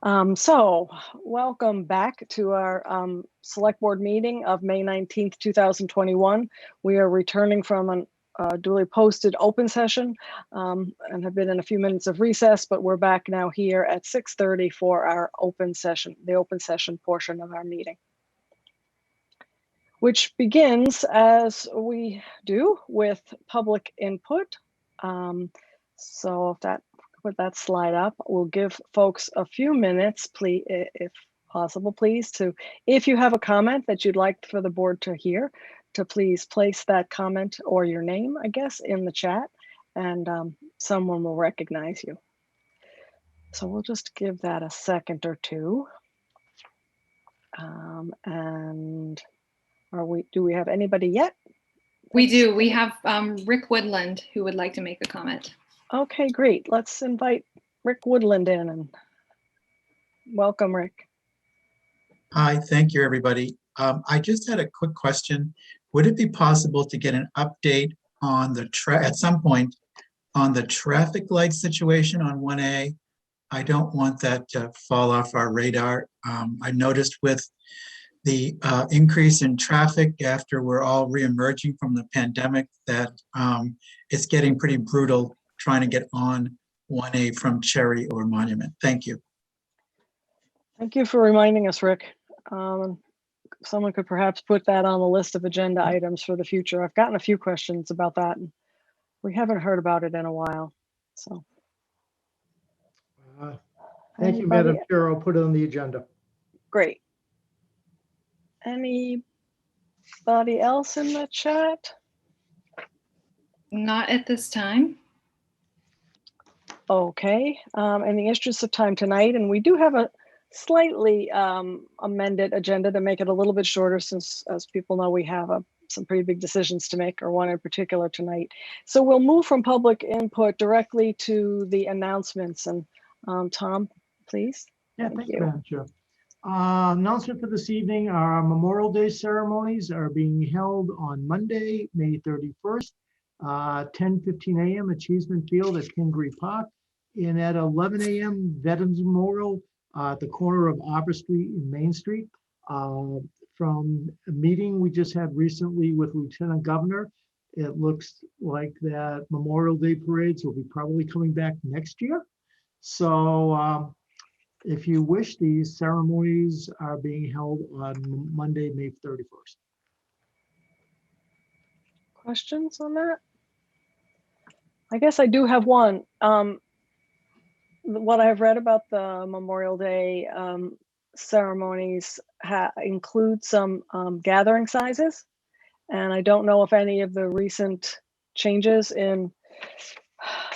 So welcome back to our select board meeting of May 19th, 2021. We are returning from a duly posted open session and have been in a few minutes of recess, but we're back now here at 6:30 for our open session, the open session portion of our meeting, which begins as we do with public input. So if that put that slide up, we'll give folks a few minutes, please, if possible, please, to, if you have a comment that you'd like for the board to hear, to please place that comment or your name, I guess, in the chat, and someone will recognize you. So we'll just give that a second or two. And do we have anybody yet? We do. We have Rick Woodland who would like to make a comment. Okay, great. Let's invite Rick Woodland in, and welcome, Rick. Hi, thank you, everybody. I just had a quick question. Would it be possible to get an update on the at some point on the traffic light situation on 1A? I don't want that to fall off our radar. I noticed with the increase in traffic after we're all reemerging from the pandemic that it's getting pretty brutal trying to get on 1A from Cherry or Monument. Thank you. Thank you for reminding us, Rick. Someone could perhaps put that on the list of agenda items for the future. I've gotten a few questions about that, and we haven't heard about it in a while. So, thank you, Madam Chair. I'll put it on the agenda. Great. Anybody else in the chat? Not at this time. Okay. In the interest of time tonight, and we do have a slightly amended agenda to make it a little bit shorter, since, as people know, we have some pretty big decisions to make, or one in particular tonight. So we'll move from public input directly to the announcements. And Tom, please. Yeah, thank you, Madam Chair. Announcement for this evening: our Memorial Day ceremonies are being held on Monday, May 31st, 10:15 a.m. at Cheeseman Field at Kingery Park, and at 11 a.m. Veterans Memorial at the corner of Arbor Street and Main Street. From a meeting we just had recently with Lieutenant Governor, it looks like that Memorial Day parades will be probably coming back next year. So if you wish, these ceremonies are being held on Monday, May 31st. Questions on that? I guess I do have one. What I've read about the Memorial Day ceremonies include some gathering sizes, and I don't know if any of the recent changes in,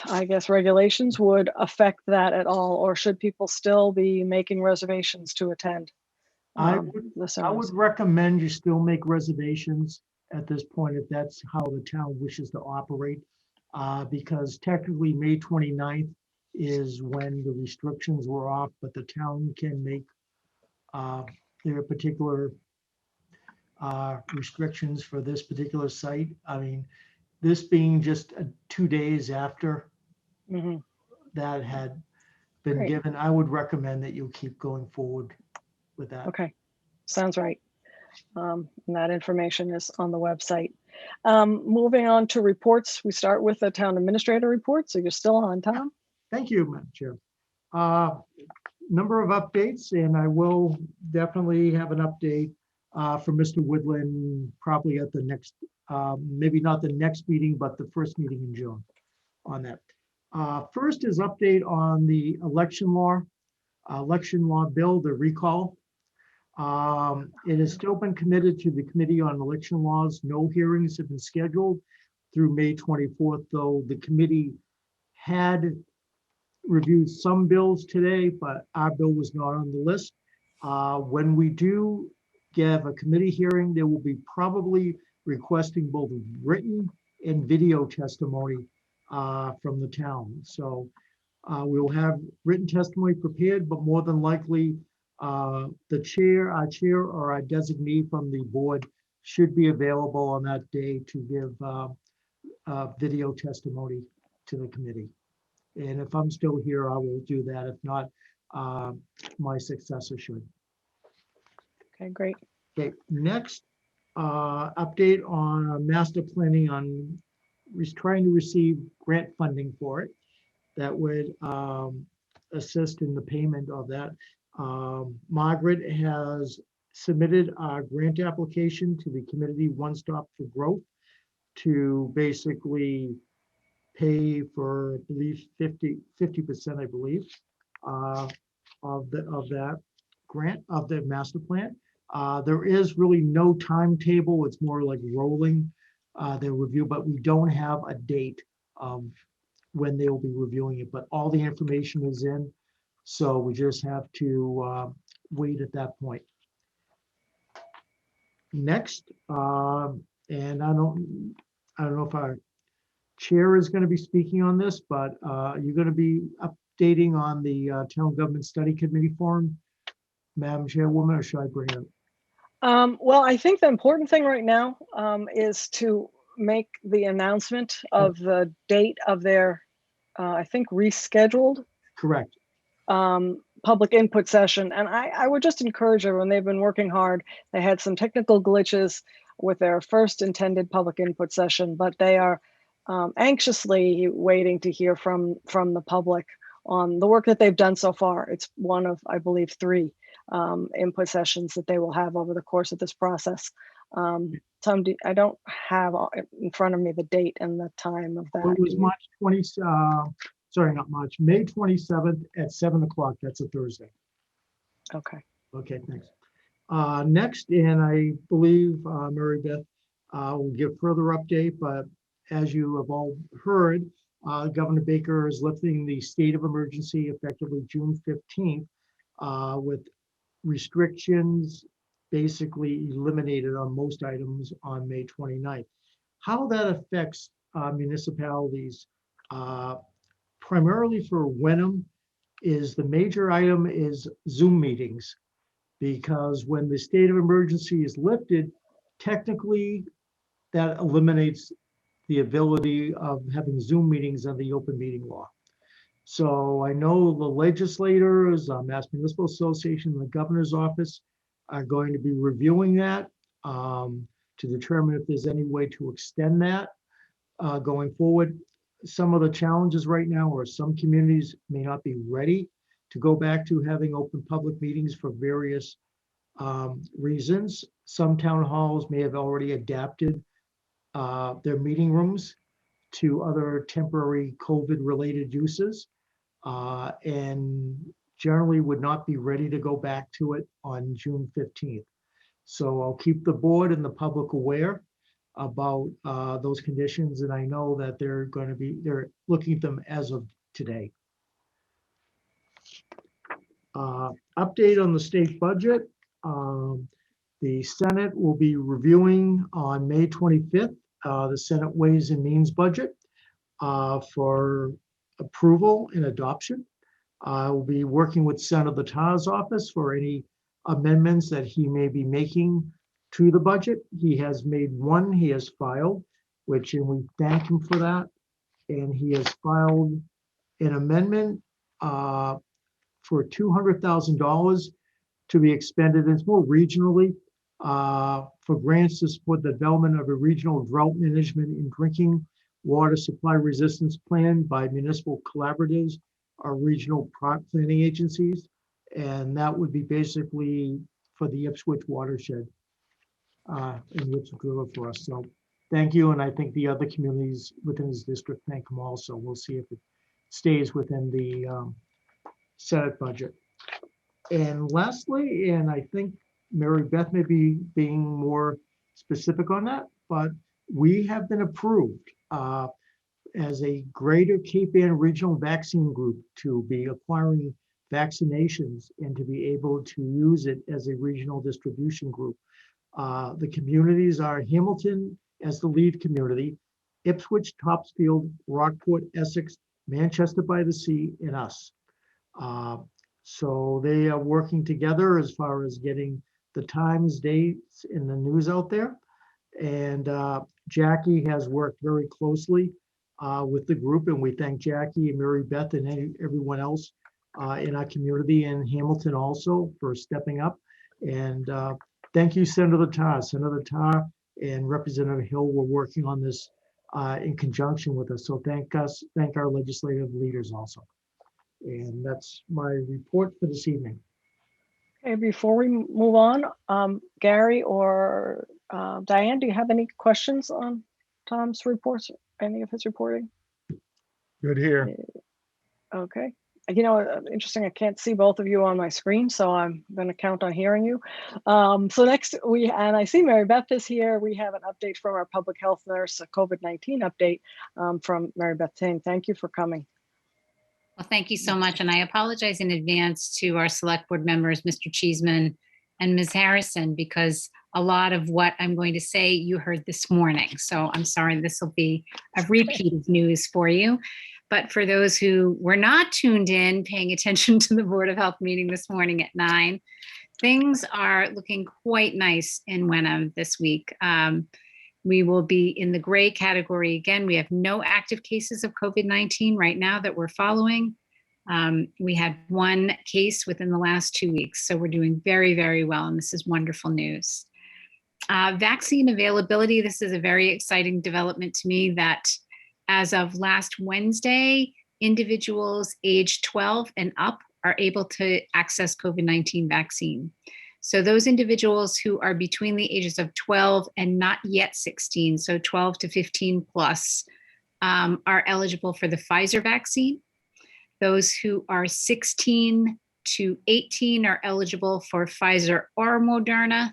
I guess, regulations would affect that at all, or should people still be making reservations to attend? I would recommend you still make reservations at this point if that's how the town wishes to operate, because technically May 29th is when the restrictions were off, but the town can make their particular restrictions for this particular site. I mean, this being just 2 days after that had been given, I would recommend that you keep going forward with that. Okay, sounds right. And that information is on the website. Moving on to reports, we start with the town administrator report. So you're still on, Tom? Thank you, Madam Chair. Number of updates, and I will definitely have an update for Mr. Woodland probably at the next, maybe not the next meeting, but the first meeting in June on that. First is update on the election law bill, the recall. It has still been committed to the Committee on Election Laws. No hearings have been scheduled through May 24th, though the committee had reviewed some bills today, but our bill was not on the list. When we do give a committee hearing, there will be probably requesting both written and video testimony from the town. So we'll have written testimony prepared, but more than likely the chair, our chair, or our designee from the board should be available on that day to give video testimony to the committee. And if I'm still here, I will do that. If not, my successor should. Okay, great. Okay, next, update on master planning on trying to receive grant funding for it that would assist in the payment of that. Margaret has submitted a grant application to the Community One Stop for Growth to basically pay for, I believe, 50%, I believe, of that grant, of the master plan. There is really no timetable. It's more like rolling their review, but we don't have a date when they will be reviewing it, but all the information is in. So we just have to wait at that point. Next, and I don't know if our chair is going to be speaking on this, but you're going to be updating on the Town Government Study Committee forum, Madam Chairwoman, or should I bring it up? Well, I think the important thing right now is to make the announcement of the date of their, I think, rescheduled Correct. public input session. And I would just encourage everyone, they've been working hard. They had some technical glitches with their first intended public input session, but they are anxiously waiting to hear from the public on the work that they've done so far. It's one of, I believe, 3 input sessions that they will have over the course of this process. I don't have in front of me the date and the time of that. It was March 20, sorry, not March, May 27th at 7 o'clock. That's a Thursday. Okay. Okay, thanks. Next, and I believe Mary Beth will give further update, but as you have all heard, Governor Baker is lifting the state of emergency effectively June 15th with restrictions basically eliminated on most items on May 29th. How that affects municipalities, primarily for Wenham, is the major item is Zoom meetings, because when the state of emergency is lifted, technically that eliminates the ability of having Zoom meetings under the open meeting law. So I know the legislators, Mass Municipal Association, and the governor's office are going to be reviewing that to determine if there's any way to extend that going forward. Some of the challenges right now are some communities may not be ready to go back to having open public meetings for various reasons. Some town halls may have already adapted their meeting rooms to other temporary COVID-related uses, and generally would not be ready to go back to it on June 15th. So I'll keep the board and the public aware about those conditions, and I know that they're looking at them as of today. Update on the state budget. The Senate will be reviewing on May 25th the Senate Ways and Means budget for approval and adoption. I will be working with Senator Tarr's office for any amendments that he may be making to the budget. He has made one, he has filed, and we thank him for that. And he has filed an amendment for $200,000 to be expended. It's more regionally for grants to support the development of a regional drought management and drinking water supply resistance plan by municipal collaboratives or regional planning agencies. And that would be basically for the Ipswich watershed in Ipswich River for us. So thank you. And I think the other communities within his district thank him also. We'll see if it stays within the Senate budget. And lastly, and I think Mary Beth may be being more specific on that, but we have been approved as a Greater Cape Ann Regional Vaccine Group to be acquiring vaccinations and to be able to use it as a regional distribution group. The communities are Hamilton as the lead community, Ipswich, Topsfield, Rockport, Essex, Manchester by the Sea, and us. So they are working together as far as getting the times, dates, and the news out there. And Jackie has worked very closely with the group, and we thank Jackie and Mary Beth and everyone else in our community, and Hamilton also for stepping up. And thank you, Senator Tar. Senator Tar and Representative Hill were working on this in conjunction with us. So thank our legislative leaders also. And that's my report for this evening. Okay, before we move on, Gary or Diane, do you have any questions on Tom's reports, any of his reporting? Good here. Okay. You know, interesting, I can't see both of you on my screen, so I'm going to count on hearing you. So next and I see Mary Beth is here. We have an update from our public health nurse, a COVID-19 update from Mary Beth Ting. Thank you for coming. Well, thank you so much. And I apologize in advance to our select board members, Mr. Cheeseman and Ms. Harrison, because a lot of what I'm going to say you heard this morning. So I'm sorry, this will be a repeat of news for you. But for those who were not tuned in, paying attention to the Board of Health meeting this morning at 9, things are looking quite nice in Wenham this week. We will be in the gray category again. We have no active cases of COVID-19 right now that we're following. We had one case within the last 2 weeks, so we're doing very, very well, and this is wonderful news. Vaccine availability, this is a very exciting development to me that as of last Wednesday, individuals aged 12 and up are able to access COVID-19 vaccine. So those individuals who are between the ages of 12 and not yet 16, so 12 to 15 plus, are eligible for the Pfizer vaccine. Those who are 16 to 18 are eligible for Pfizer or Moderna,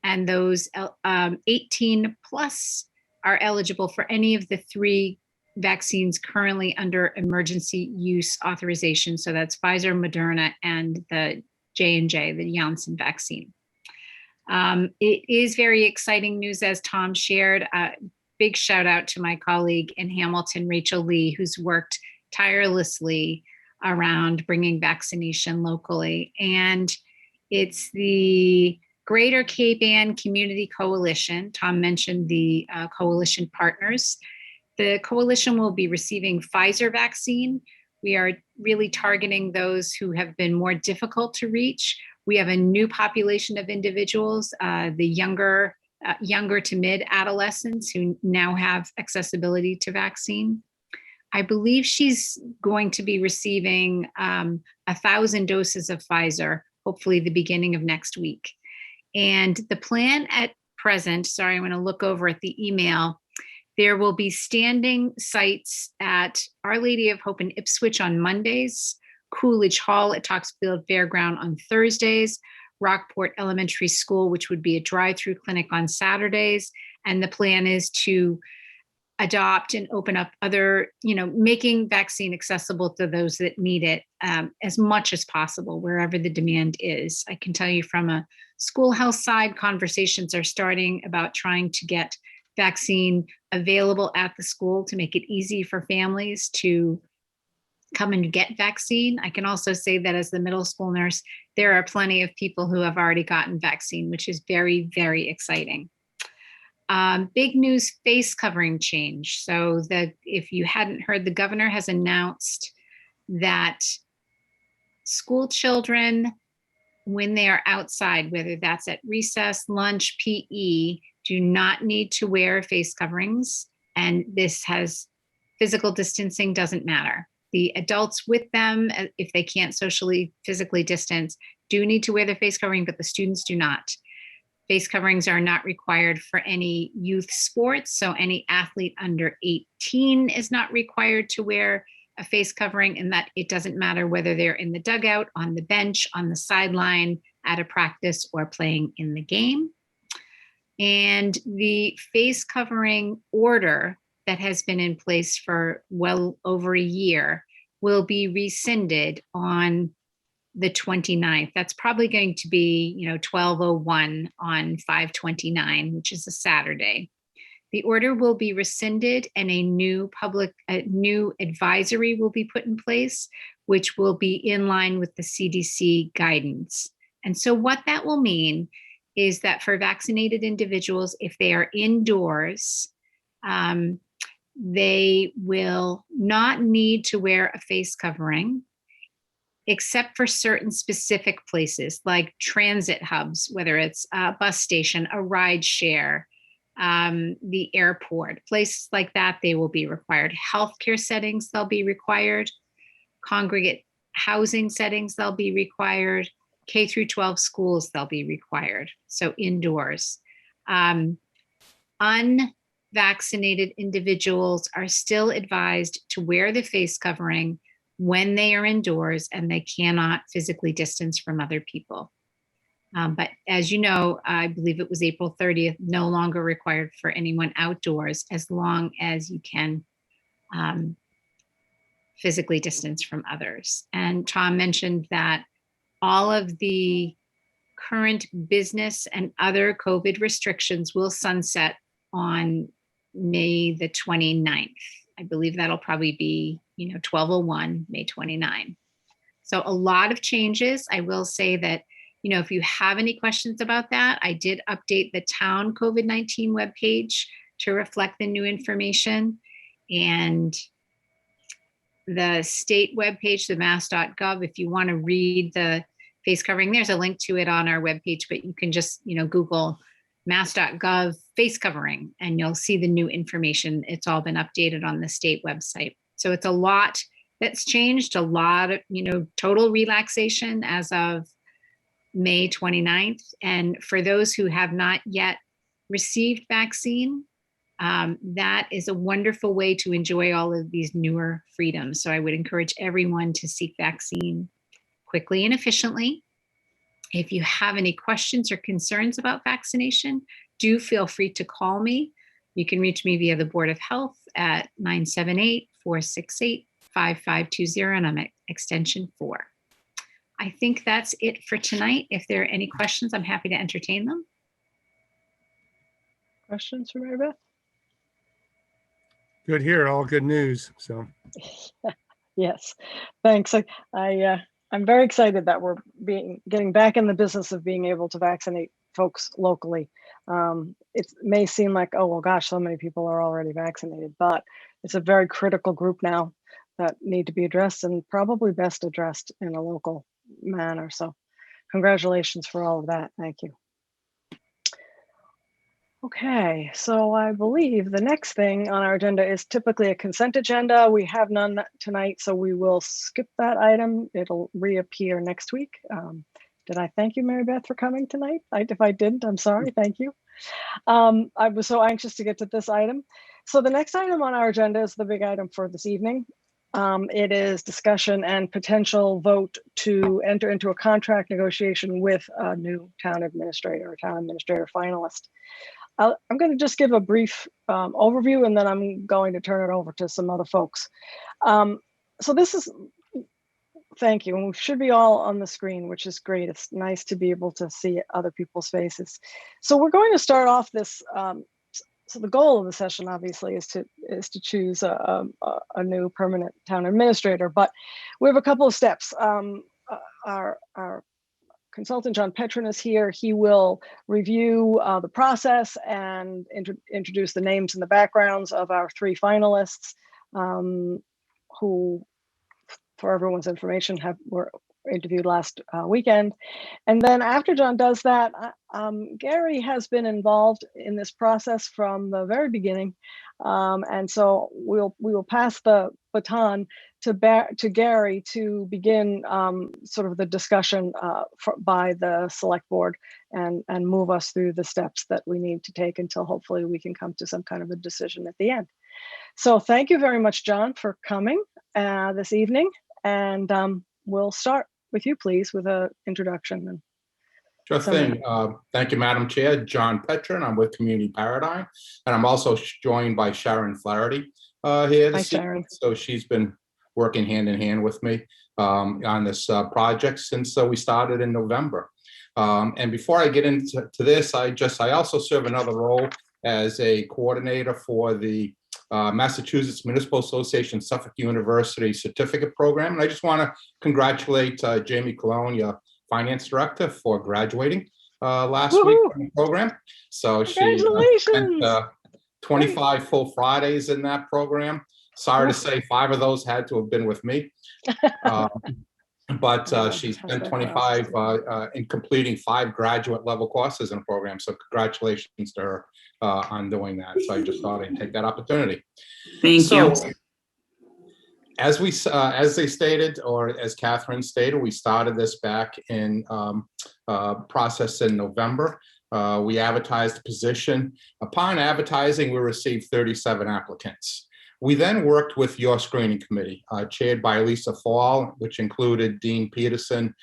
and those 18 plus are eligible for any of the 3 vaccines currently under emergency use authorization. So that's Pfizer, Moderna, and the J&J, the Janssen vaccine. It is very exciting news, as Tom shared. Big shout out to my colleague in Hamilton, Rachel Lee, who's worked tirelessly around bringing vaccination locally. And it's the Greater Cape Ann Community Coalition. Tom mentioned the coalition partners. The coalition will be receiving Pfizer vaccine. We are really targeting those who have been more difficult to reach. We have a new population of individuals, the younger to mid adolescents who now have accessibility to vaccine. I believe she's going to be receiving 1,000 doses of Pfizer, hopefully the beginning of next week. And the plan at present, sorry, I'm going to look over at the email. There will be standing sites at Our Lady of Hope in Ipswich on Mondays, Coolidge Hall at Toxfield Fairground on Thursdays, Rockport Elementary School, which would be a drive-through clinic on Saturdays. And the plan is to adopt and open up other, making vaccine accessible to those that need it as much as possible, wherever the demand is. I can tell you from a schoolhouse side, conversations are starting about trying to get vaccine available at the school to make it easy for families to come and get vaccine. I can also say that as the middle school nurse, there are plenty of people who have already gotten vaccine, which is very, very exciting. Big news, face covering change. So that if you hadn't heard, the governor has announced that school children, when they are outside, whether that's at recess, lunch, PE, do not need to wear face coverings. And this has physical distancing, doesn't matter. The adults with them, if they can't physically distance, do need to wear their face covering, but the students do not. Face coverings are not required for any youth sports. So any athlete under 18 is not required to wear a face covering, and that it doesn't matter whether they're in the dugout, on the bench, on the sideline, at a practice, or playing in the game. And the face covering order that has been in place for well over a year will be rescinded on the 29th. That's probably going to be, 12:01 on 5/29, which is a Saturday. The order will be rescinded and a new advisory will be put in place, which will be in line with the CDC guidance. And so what that will mean is that for vaccinated individuals, if they are indoors, they will not need to wear a face covering except for certain specific places like transit hubs, whether it's a bus station, a ride share, the airport, places like that, they will be required. Healthcare settings, they'll be required. Congregate housing settings, they'll be required. K through 12 schools, they'll be required. So indoors. Unvaccinated individuals are still advised to wear the face covering when they are indoors and they cannot physically distance from other people. But as you know, I believe it was April 30th, no longer required for anyone outdoors as long as you can physically distance from others. And Tom mentioned that all of the current business and other COVID restrictions will sunset on May the 29th. I believe that'll probably be, 12/01, May 29. So a lot of changes. I will say that, if you have any questions about that, I did update the town COVID-19 webpage to reflect the new information. And the state webpage, the mass.gov, if you want to read the face covering, there's a link to it on our webpage, but you can just, Google mass.gov face covering and you'll see the new information. It's all been updated on the state website. So it's a lot that's changed, a lot of, total relaxation as of May 29th. And for those who have not yet received vaccine, that is a wonderful way to enjoy all of these newer freedoms. So I would encourage everyone to seek vaccine quickly and efficiently. If you have any questions or concerns about vaccination, do feel free to call me. You can reach me via the Board of Health at 978-468-5520, and I'm at extension 4. I think that's it for tonight. If there are any questions, I'm happy to entertain them. Questions for Mary Beth? Good here, all good news. So Yes, thanks. I'm very excited that we're getting back in the business of being able to vaccinate folks locally. It may seem like, oh, well, gosh, so many people are already vaccinated, but it's a very critical group now that need to be addressed and probably best addressed in a local manner. So congratulations for all of that. Thank you. Okay, so I believe the next thing on our agenda is typically a consent agenda. We have none tonight, so we will skip that item. It'll reappear next week. Did I thank you, Mary Beth, for coming tonight? If I didn't, I'm sorry, thank you. I was so anxious to get to this item. So the next item on our agenda is the big item for this evening. It is discussion and potential vote to enter into a contract negotiation with a new town administrator finalist. I'm going to just give a brief overview and then I'm going to turn it over to some other folks. So this is, thank you. And we should be all on the screen, which is great. It's nice to be able to see other people's faces. So we're going to start off this. So the goal of the session obviously is to choose a new permanent town administrator, but we have a couple of steps. Our consultant John Petrin is here. He will review the process and introduce the names and the backgrounds of our 3 finalists who, for everyone's information, were interviewed last weekend. And then after John does that, Gary has been involved in this process from the very beginning. And so we will pass the baton to Gary to begin sort of the discussion by the select board and move us through the steps that we need to take until hopefully we can come to some kind of a decision at the end. So thank you very much, John, for coming this evening. And we'll start with you, please, with an introduction. Sure thing. Thank you, Madam Chair. John Petrin. I'm with Community Paradigm. And I'm also joined by Sharon Flaherty here this evening. So she's been working hand in hand with me on this project since we started in November. And before I get into this, I also serve another role as a coordinator for the Massachusetts Municipal Association Suffolk University Certificate Program. And I just want to congratulate Jamie Colon, your finance director, for graduating last week from the program. So she spent 25 full Fridays in that program. Sorry to say 5 of those had to have been with me. but Oh, she has spent been 25 processed. in completing 5 graduate level courses in the program. So congratulations to her on doing that. So I just thought I'd take that opportunity. Thank you. As they stated, or as Catherine stated, we started this back in process in November. We advertised the position. Upon advertising, we received 37 applicants. We then worked with your screening committee, chaired by Lisa Fall, which included Dean Peterson,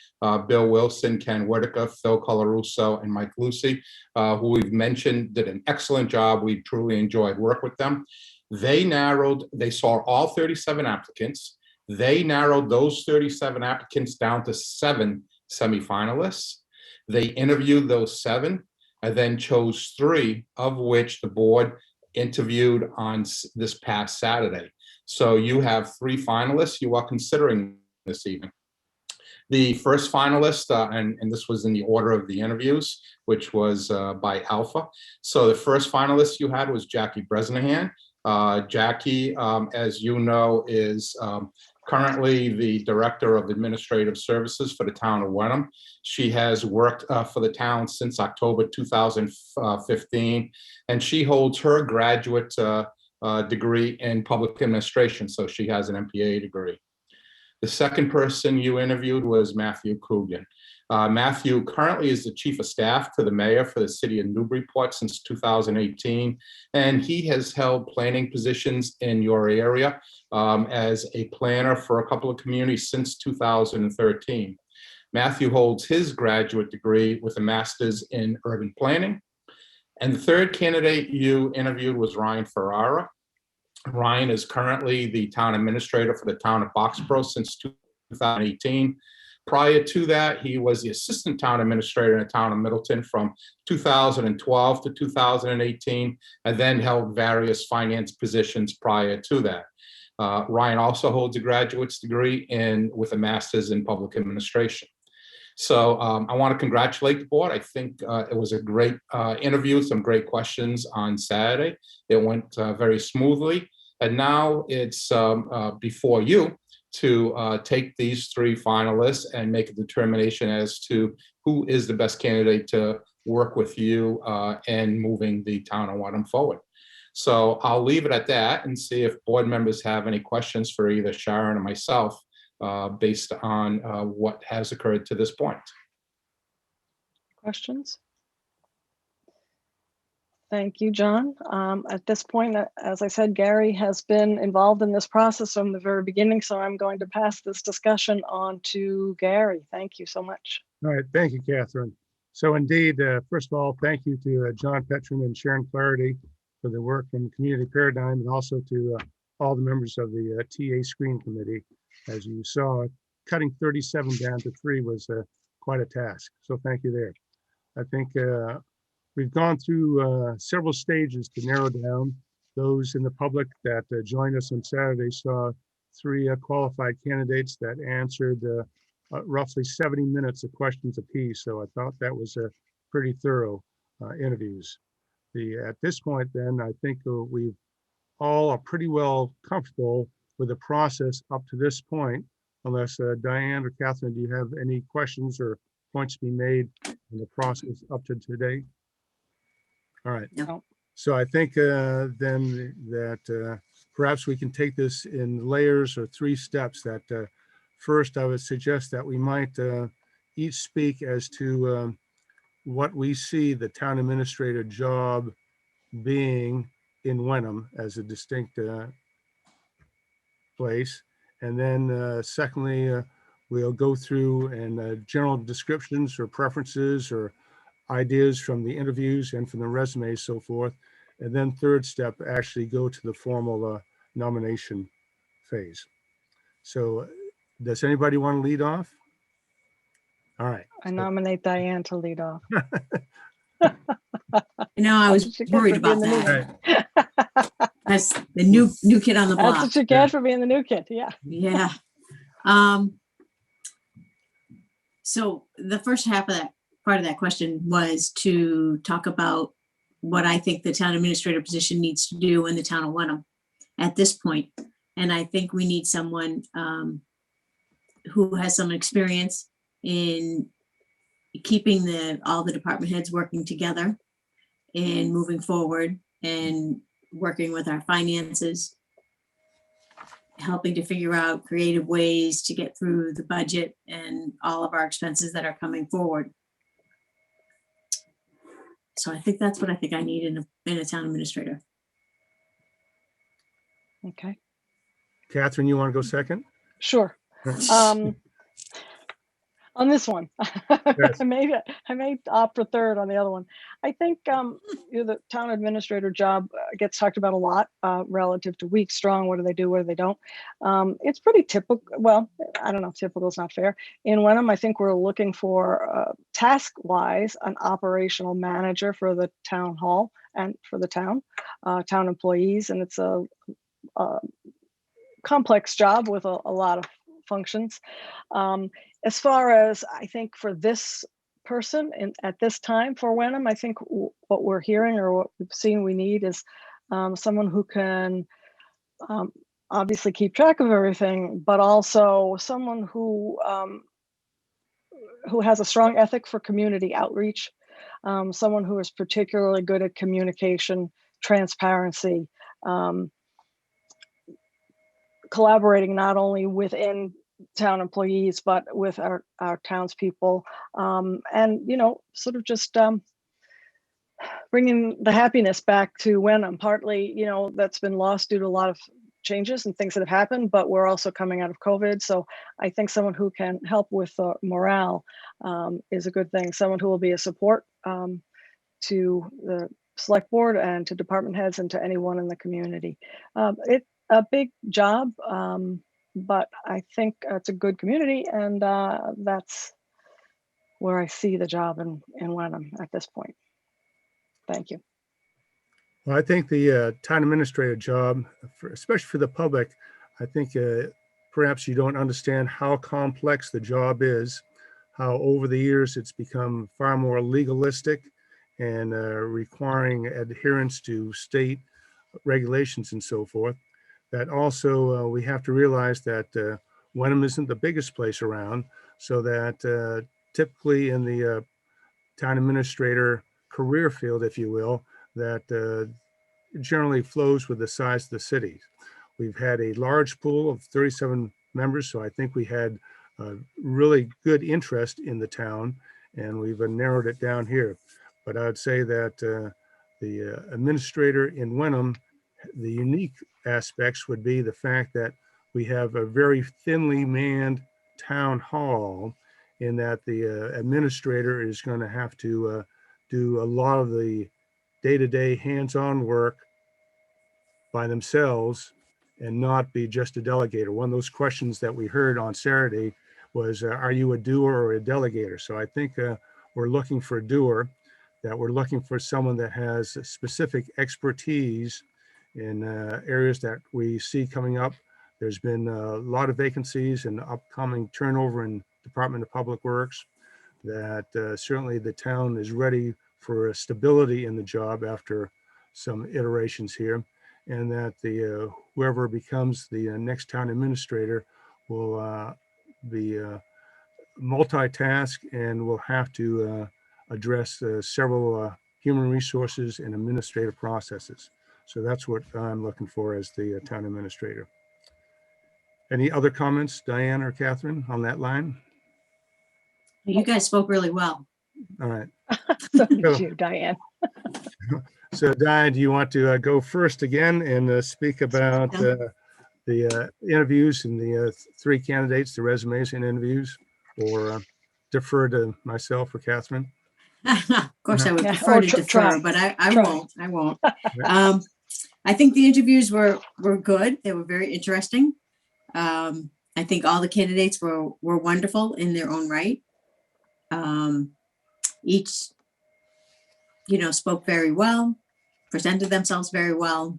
Bill Wilson, Ken Whitaker, Phil Colarusso, and Mike Lucy, who we've mentioned did an excellent job. We truly enjoyed work with them. They saw all 37 applicants. They narrowed those 37 applicants down to 7 semifinalists. They interviewed those 7 and then chose 3, of which the board interviewed on this past Saturday. So you have 3 finalists you are considering this evening. The first finalist, and this was in the order of the interviews, which was by Alpha. So the first finalist you had was Jackie Bresnahan. Jackie, as you know, is currently the Director of Administrative Services for the town of Wenham. She has worked for the town since October 2015, and she holds her graduate degree in public administration, so she has an MPA degree. The second person you interviewed was Matthew Coogan. Matthew currently is the Chief of Staff to the Mayor for the City of Newburyport since 2018, and he has held planning positions in your area as a planner for a couple of communities since 2013. Matthew holds his graduate degree with a master's in urban planning. And the third candidate you interviewed was Ryan Ferrara. Ryan is currently the town administrator for the town of Boxborough since 2018. Prior to that, he was the assistant town administrator in the town of Middleton from 2012 to 2018, and then held various finance positions prior to that. Ryan also holds a graduate's degree with a master's in public administration. So I want to congratulate the board. I think it was a great interview, some great questions on Saturday. It went very smoothly. And now it's before you to take these 3 finalists and make a determination as to who is the best candidate to work with you and moving the town of Wenham forward. So I'll leave it at that and see if board members have any questions for either Sharon or myself based on what has occurred to this point. Questions? Thank you, John. At this point, as I said, Gary has been involved in this process from the very beginning, so I'm going to pass this discussion on to Gary. Thank you so much. All right, thank you, Catherine. So indeed, first of all, thank you to John Petron and Sharon Flaherty for the work from Community Paradigm, and also to all the members of the TA Screen Committee. As you saw, cutting 37 down to 3 was quite a task, so thank you there. I think we've gone through several stages to narrow down. Those in the public that joined us on Saturday saw 3 qualified candidates that answered roughly 70 minutes of questions apiece. So I thought that was a pretty thorough interviews. At this point, then, I think we all are pretty well comfortable with the process up to this point, unless Diane or Catherine, do you have any questions or points to be made in the process up to today? All right. No. So I think then that perhaps we can take this in layers or 3 steps. That first, I would suggest that we might each speak as to what we see the town administrator job being in Wenham as a distinct place. And then secondly, we'll go through and general descriptions or preferences or ideas from the interviews and from the resumes, so forth. And then third step, actually go to the formal nomination phase. So does anybody want to lead off? All right. I nominate Diane to lead off. You know, I was worried about that. That's the new kid on the block. That's what you get for being the new kid. Yeah. Yeah. So the first half of that part of that question was to talk about what I think the town administrator position needs to do in the town of Wenham at this point. And I think we need someone who has some experience in keeping all the department heads working together and moving forward and working with our finances, helping to figure out creative ways to get through the budget and all of our expenses that are coming forward. So I think that's what I think I need in a town administrator. Okay, Catherine, you want to go second? sure. On this one, Yes. I may opt for third on the other one. I think the town administrator job gets talked about a lot relative to weak, strong. What do they do? What do they don't? It's pretty typical. Well, I don't know. Typical is not fair. In Wenham, I think we're looking for task-wise an operational manager for the town hall and for the town employees, and it's a complex job with a lot of functions. As far as I think for this person at this time for Wenham, I think what we're hearing or what we've seen we need is someone who can obviously keep track of everything, but also someone who has a strong ethic for community outreach, someone who is particularly good at communication, transparency, collaborating not only within town employees, but with our townspeople, and sort of just bringing the happiness back to Wenham. Partly, that's been lost due to a lot of changes and things that have happened, but we're also coming out of COVID. So I think someone who can help with morale is a good thing. Someone who will be a support to the select board and to department heads and to anyone in the community. It's a big job, but I think it's a good community, and that's where I see the job in Wenham at this point. Thank you. Well, I think the town administrator job, especially for the public, I think perhaps you don't understand how complex the job is, how over the years it's become far more legalistic and requiring adherence to state regulations and so forth. That also we have to realize that Wenham isn't the biggest place around, so that typically in the town administrator career field, if you will, that generally flows with the size of the city. We've had a large pool of 37 members, so I think we had really good interest in the town, and we've narrowed it down here. But I would say that the administrator in Wenham, the unique aspects would be the fact that we have a very thinly manned town hall, in that the administrator is going to have to do a lot of the day-to-day hands-on work by themselves and not be just a delegator. One of those questions that we heard on Saturday was, are you a doer or a delegator? So I think we're looking for a doer, that we're looking for someone that has specific expertise in areas that we see coming up. There's been a lot of vacancies and upcoming turnover in Department of Public Works, that certainly the town is ready for a stability in the job after some iterations here, and that the whoever becomes the next town administrator will be multitask and will have to address several human resources and administrative processes. So that's what I'm looking for as the town administrator. Any other comments, Diane or Catherine, on that line? You guys spoke really well. All right. So did you, Diane. So Diane, do you want to go first again and speak about the interviews and the three candidates, the resumes and interviews, or defer to myself or Catherine? Of course, I would Yeah, prefer or to defer, try. but I won't. I think the interviews were good. They were very interesting. I think all the candidates were wonderful in their own right. Each, spoke very well, presented themselves very well.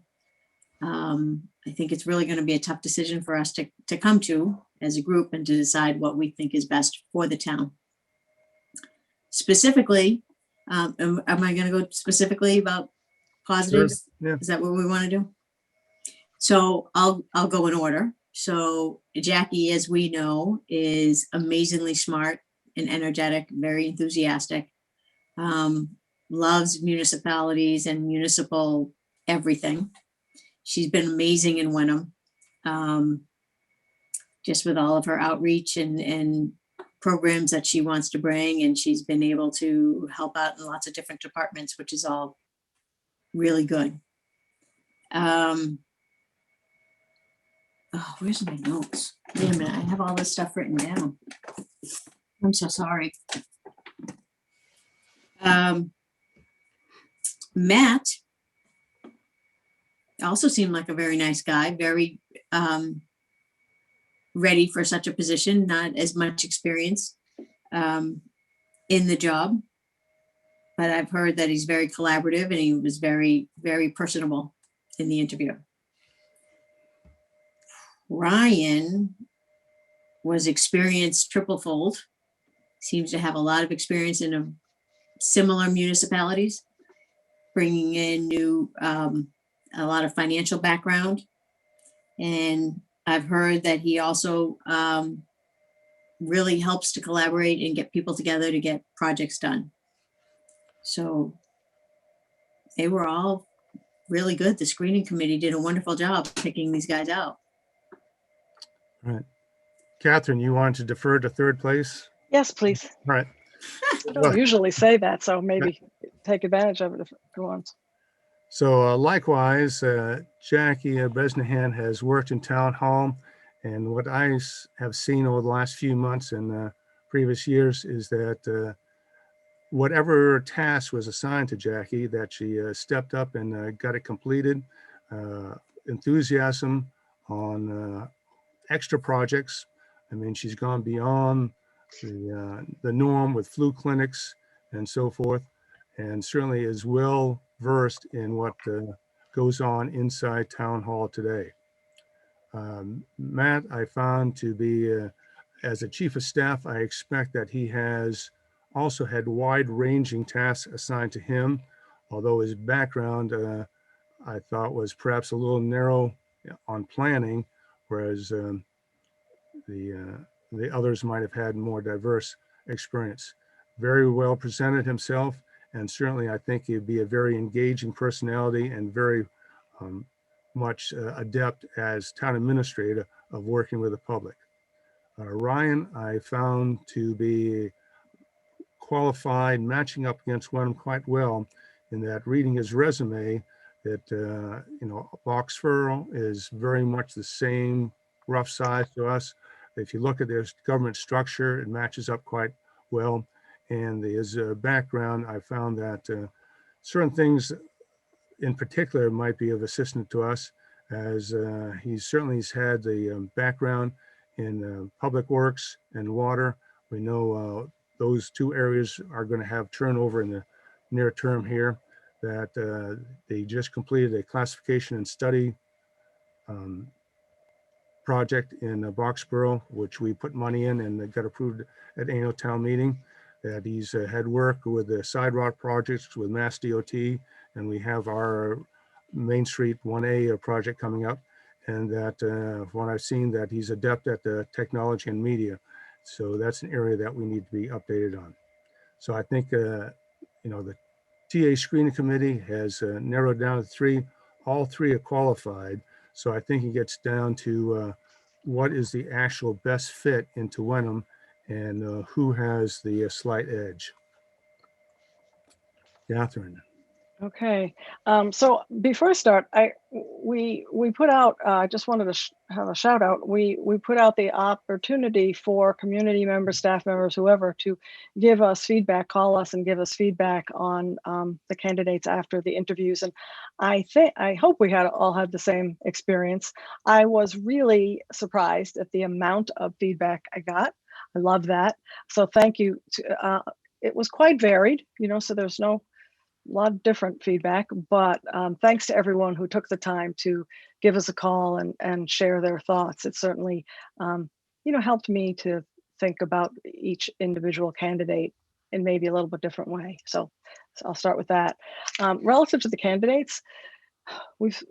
I think it's really going to be a tough decision for us to come to as a group and to decide what we think is best for the town. Specifically, am I going to go specifically about positives? Sure. Yeah. Is that what we want to do? So I'll go in order. So Jackie, as we know, is amazingly smart and energetic, very enthusiastic, loves municipalities and municipal everything. She's been amazing in Wenham, just with all of her outreach and programs that she wants to bring. And she's been able to help out in lots of different departments, which is all really good. Oh, where's my notes? Wait a minute, I have all this stuff written down. I'm so sorry. Matt also seemed like a very nice guy, very ready for such a position, not as much experience in the job. But I've heard that he's very collaborative and he was very, very personable in the interview. Ryan was experienced triple-fold, seems to have a lot of experience in similar municipalities, bringing in a lot of financial background. And I've heard that he also really helps to collaborate and get people together to get projects done. So they were all really good. The screening committee did a wonderful job picking these guys out. All right. Catherine, you want to defer to third place? Yes, please. All right. I don't usually say that, so maybe take advantage of it if you want. So likewise, Jackie Bresnahan has worked in town hall, and what I have seen over the last few months and previous years is that whatever task was assigned to Jackie, that she stepped up and got it completed. Enthusiasm on extra projects. I mean, she's gone beyond the norm with flu clinics and so forth, and certainly is well versed in what goes on inside town hall today. Matt, I found to be, as a chief of staff, I expect that he has also had wide-ranging tasks assigned to him, although his background I thought was perhaps a little narrow on planning, whereas the others might have had more diverse experience. Very well presented himself, and certainly I think he'd be a very engaging personality and very much adept as town administrator of working with the public. Ryan, I found to be qualified, matching up against Wenham quite well, in that reading his resume, that Boxborough is very much the same rough size to us. If you look at their government structure, it matches up quite well. And his background, I found that certain things in particular might be of assistance to us, as he certainly has had the background in public works and water. We know those two areas are going to have turnover in the near term here, that they just completed a classification and study project in Boxborough, which we put money in and got approved at annual town meeting. That he's had work with the sidewalk projects with Mass DOT, and we have our Main Street 1A project coming up, and that from what I've seen, that he's adept at the technology and media. So that's an area that we need to be updated on. So I think the TA screening committee has narrowed down to three. All three are qualified. So I think it gets down to what is the actual best fit into Wenham, and who has the slight edge. Catherine. Okay, so before I start, we put out. I just wanted to have a shout out. We put out the opportunity for community members, staff members, whoever, to give us feedback, call us, and give us feedback on the candidates after the interviews. And I hope we all had the same experience. I was really surprised at the amount of feedback I got. I love that. So thank you. It was quite varied, so there's a lot of different feedback, but thanks to everyone who took the time to give us a call and share their thoughts. It certainly, helped me to think about each individual candidate in maybe a little bit different way. So I'll start with that. Relative to the candidates, we've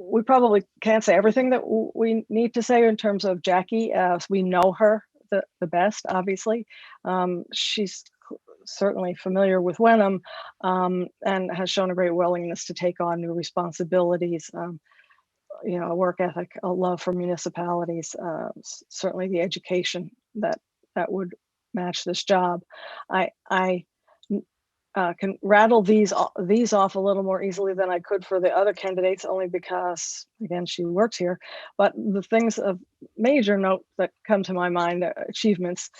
we probably can't say everything that we need to say in terms of Jackie, as we know her the best, obviously. She's certainly familiar with Wenham, and has shown a great willingness to take on new responsibilities. You know, a work ethic, a love for municipalities, certainly the education that would match this job. I can rattle these off a little more easily than I could for the other candidates, only because, again, she works here. But the things of major note that come to my mind, achievements,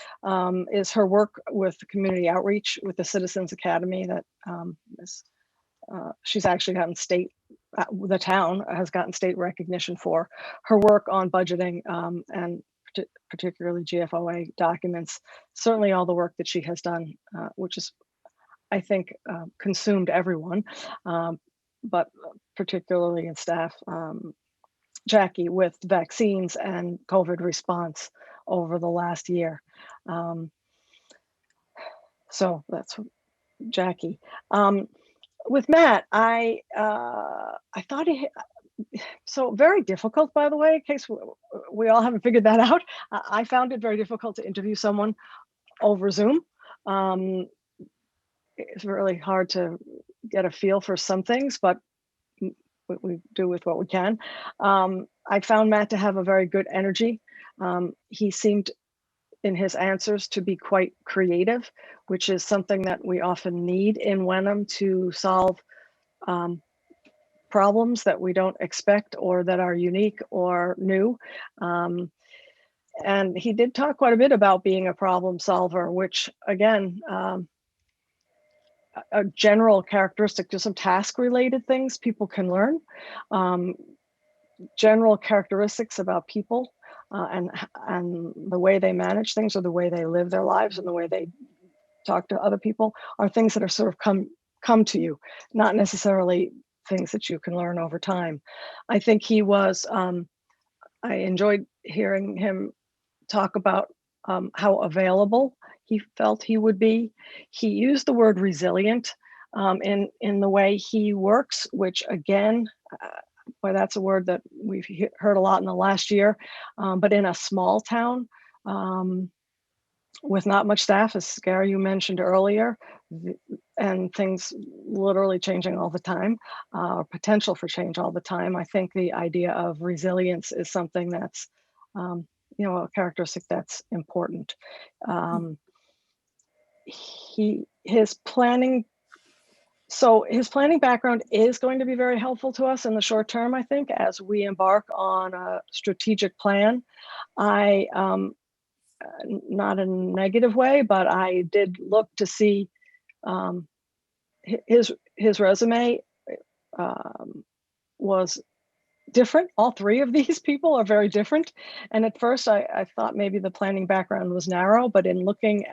is her work with community outreach with the Citizens Academy that she's actually gotten the town has gotten state recognition for her work on budgeting, and particularly GFOA documents. Certainly all the work that she has done, which is, I think, consumed everyone, but particularly in staff, Jackie, with vaccines and COVID response over the last year. So that's Jackie. With Matt, I thought so very difficult, by the way, in case we all haven't figured that out. I found it very difficult to interview someone over Zoom. It's really hard to get a feel for some things, but we do with what we can. I found Matt to have a very good energy. He seemed in his answers to be quite creative, which is something that we often need in Wenham to solve problems that we don't expect or that are unique or new. And he did talk quite a bit about being a problem solver, which, again, a general characteristic, just some task related things people can learn, general characteristics about people, and the way they manage things, or the way they live their lives, and the way they talk to other people, are things that are sort of come to you, not necessarily things that you can learn over time. I think he was, I enjoyed hearing him talk about how available he felt he would be. He used the word resilient in the way he works, which, again, boy, that's a word that we've heard a lot in the last year, but in a small town with not much staff, as Gary, you mentioned earlier, and things literally changing all the time, potential for change all the time. I think the idea of resilience is something that's, you know, a characteristic that's important. His planning background is going to be very helpful to us in the short term, I think, as we embark on a strategic plan. Not in a negative way, but I did look to see his resume was different. All three of these people are very different. And at first I thought maybe the planning background was narrow, but in looking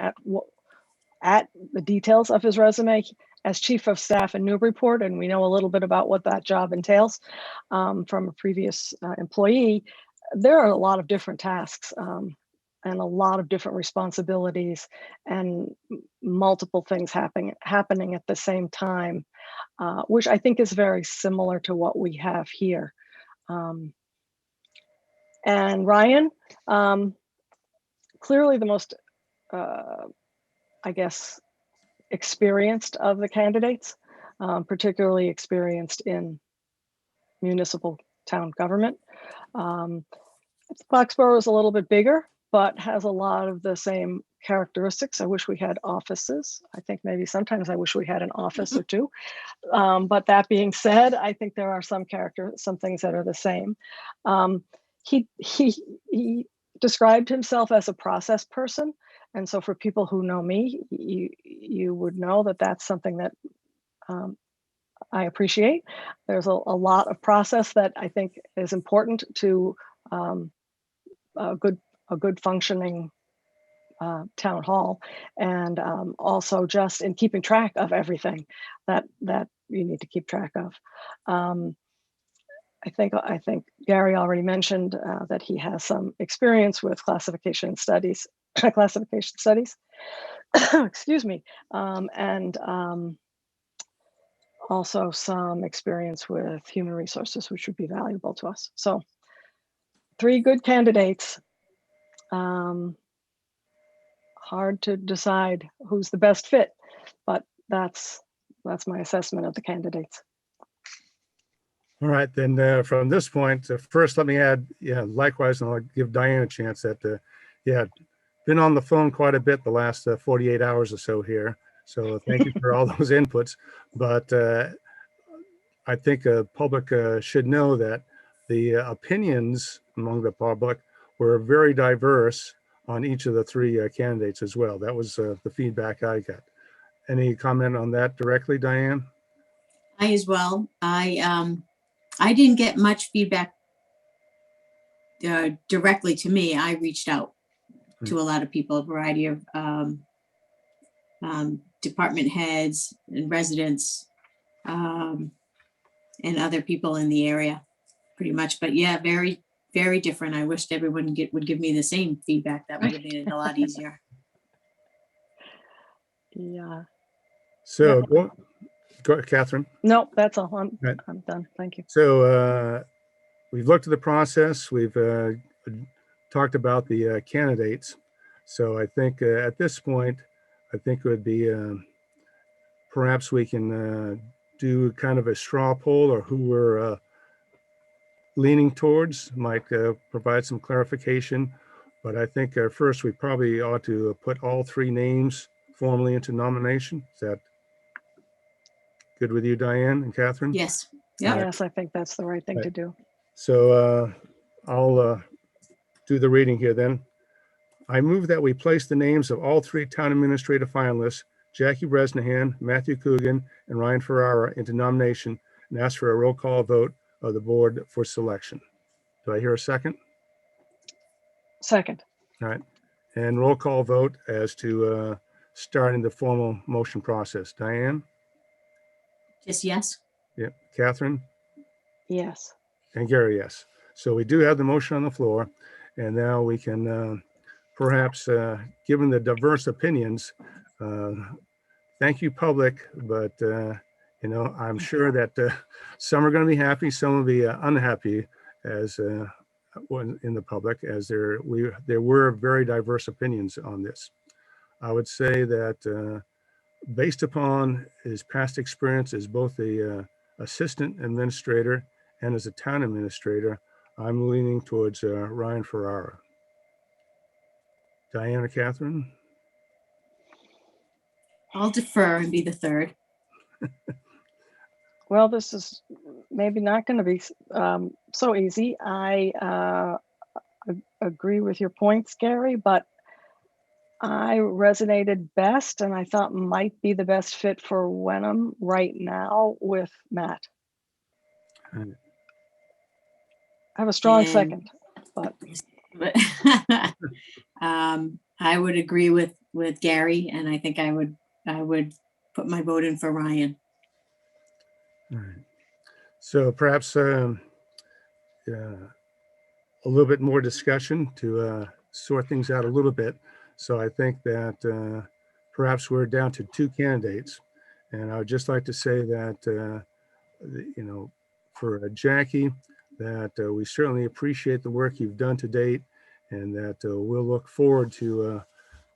at the details of his resume as chief of staff in Newburyport, and we know a little bit about what that job entails from a previous employee, there are a lot of different tasks and a lot of different responsibilities and multiple things happening at the same time, which I think is very similar to what we have here. And Ryan, clearly the most, I guess, experienced of the candidates, particularly experienced in municipal town government. Foxborough is a little bit bigger, but has a lot of the same characteristics. I wish we had offices. I think maybe sometimes I wish we had an office or two. But that being said, I think there are some things that are the same. He described himself as a process person. And so for people who know me, you would know that that's something that I appreciate. There's a lot of process that I think is important to a good functioning town hall, and also just in keeping track of everything that you need to keep track of. I think Gary already mentioned that he has some experience with classification studies, excuse me, and also some experience with human resources, which would be valuable to us. So 3 good candidates. Hard to decide who's the best fit, but that's my assessment of the candidates. All right, then from this point, first let me add, likewise, and I'll give Diane a chance that, been on the phone quite a bit the last 48 hours or so here. So thank you for all those inputs. But I think public should know that the opinions among the public were very diverse on each of the 3 candidates as well. That was the feedback I got. Any comment on that directly, Diane? I as well. I didn't get much feedback directly to me. I reached out to a lot of people, a variety of department heads and residents and other people in the area, pretty much. But yeah, very, very different. I wished everyone would give me the same feedback. That would have made it a lot easier. Yeah. So go, Catherine. No, that's all. Right. I'm done. Thank you. So we've looked at the process. We've talked about the candidates. So I think at this point, I think it would be perhaps we can do kind of a straw poll, or who we're leaning towards might provide some clarification. But I think first we probably ought to put all 3 names formally into nomination. Is that good with you, Diane and Catherine? Yes. Yeah. Yes, I think that's the right thing to do. So I'll do the reading here then. I move that we place the names of all 3 town administrative finalists, Jackie Bresnahan, Matthew Coogan, and Ryan Ferrara, into nomination, and ask for a roll call vote of the board for selection. Do I hear a second? Second. All right. And roll call vote as to starting the formal motion process. Diane? Just yes. Yep. Catherine? Yes. And Gary, yes. So we do have the motion on the floor, and now we can perhaps, given the diverse opinions, thank you, public, but I'm sure that some are going to be happy, some will be unhappy as in the public, as there were very diverse opinions on this. I would say that based upon his past experience as both the assistant administrator and as a town administrator, I'm leaning towards Ryan Ferrara. Diana, Catherine? I'll defer and be the third. Well, this is maybe not going to be so easy. I agree with your points, Gary, but I resonated best and I thought might be the best fit for Wenham right now with Matt. I have a strong second, but I would agree with Gary, and I think I would put my vote in for Ryan. All right. So perhaps a little bit more discussion to sort things out a little bit. So I think that perhaps we're down to 2 candidates. And I would just like to say that, for Jackie, that we certainly appreciate the work you've done to date, and that we'll look forward to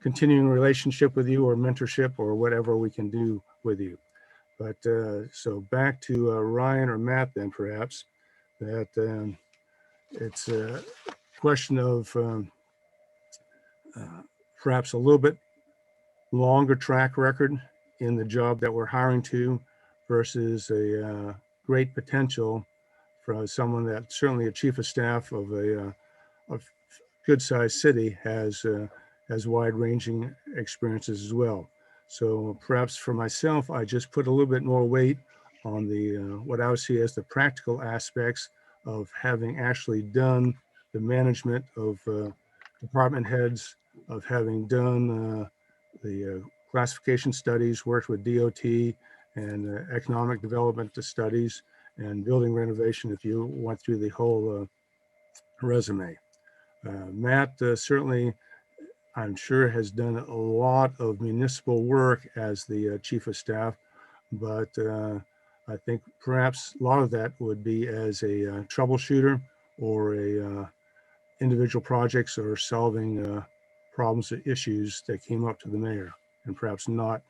continuing a relationship with you, or mentorship, or whatever we can do with you. But so back to Ryan or Matt then, perhaps, that it's a question of perhaps a little bit longer track record in the job that we're hiring to, versus a great potential for someone that certainly a chief of staff of a good-sized city has wide-ranging experiences as well. So perhaps for myself, I just put a little bit more weight on the what I would see as the practical aspects of having actually done the management of department heads, of having done the classification studies, worked with DOT and economic development studies, and building renovation, if you went through the whole resume. Matt certainly, I'm sure, has done a lot of municipal work as the chief of staff, but I think perhaps a lot of that would be as a troubleshooter or a individual projects or solving problems or issues that came up to the mayor, and perhaps not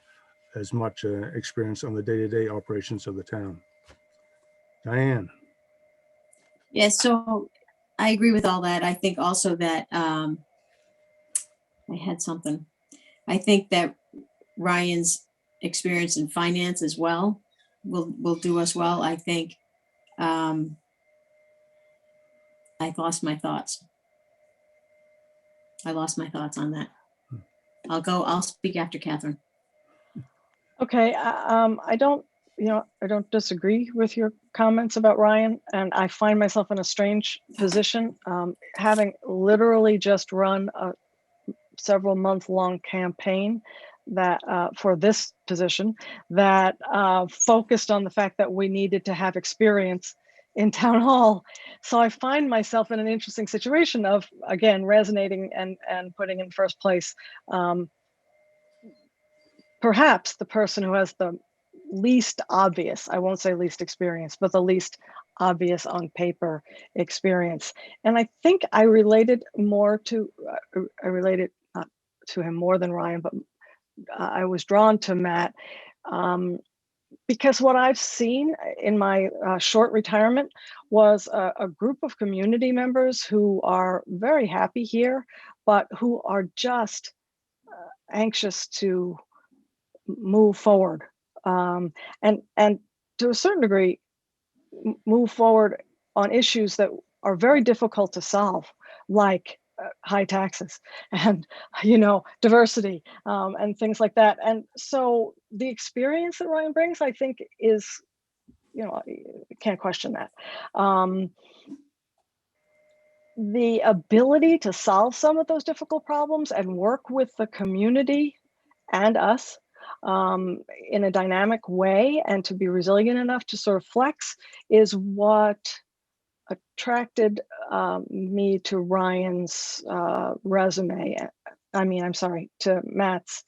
as much experience on the day-to-day operations of the town. Diane. Yeah, so I agree with all that. I think also that I had something. I think that Ryan's experience in finance as well will do us well. I think I've lost my thoughts. I lost my thoughts on that. I'll speak after Catherine. Okay, I don't, I don't disagree with your comments about Ryan, and I find myself in a strange position, having literally just run a several month-long campaign that for this position that focused on the fact that we needed to have experience in town hall. So I find myself in an interesting situation of, again, resonating and putting in first place perhaps the person who has the least obvious, I won't say least experience, but the least obvious on paper experience. And I think I related more to, I related not to him more than Ryan, but I was drawn to Matt because what I've seen in my short retirement was a group of community members who are very happy here, but who are just anxious to move forward and to a certain degree move forward on issues that are very difficult to solve, like high taxes and diversity and things like that. And so the experience that Ryan brings, I think, is, can't question that. The ability to solve some of those difficult problems and work with the community and us in a dynamic way, and to be resilient enough to sort of flex, is what attracted me to Ryan's resume. I'm sorry, to Matt's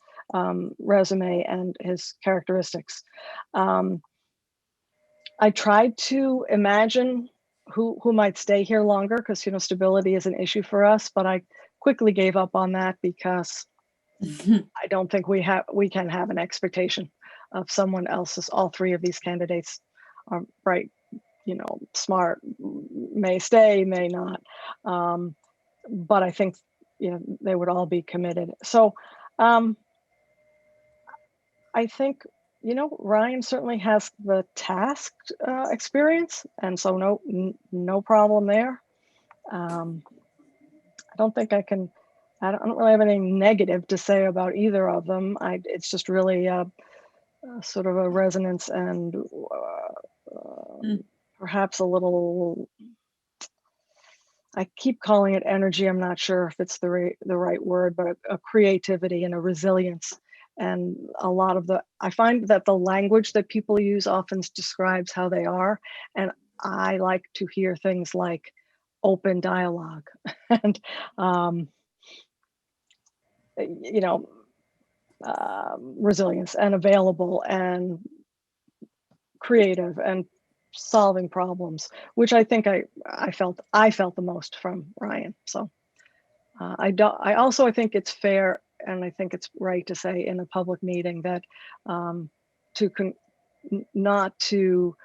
resume and his characteristics. I tried to imagine who might stay here longer, because stability is an issue for us, but I quickly gave up on that because I don't think we can have an expectation of someone else's. All three of these candidates are bright, smart, may stay, may not. But I think, they would all be committed. So I think, Ryan certainly has the task experience, and so no problem there. I don't think I don't really have anything negative to say about either of them. It's just really sort of a resonance and perhaps a little, I keep calling it energy. I'm not sure if it's the right word, but a creativity and a resilience. And a lot of I find that the language that people use often describes how they are. And I like to hear things like open dialogue and, resilience and available and creative and solving problems, which I think I felt the most from Ryan. So I think it's fair, and I think it's right to say in a public meeting that not to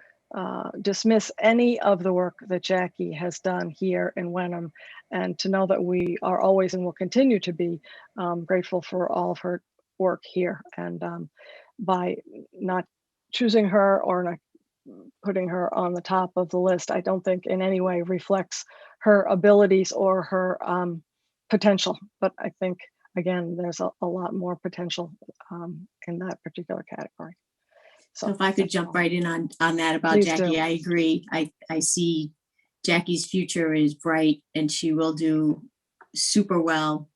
dismiss any of the work that Jackie has done here in Wenham, and to know that we are always and will continue to be grateful for all of her work here. And by not choosing her or not putting her on the top of the list, I don't think in any way reflects her abilities or her potential. But I think, again, there's a lot more potential in that particular category. So if I could jump right in on that about Please Jackie, do. I agree. I see Jackie's future is bright, and she will do super well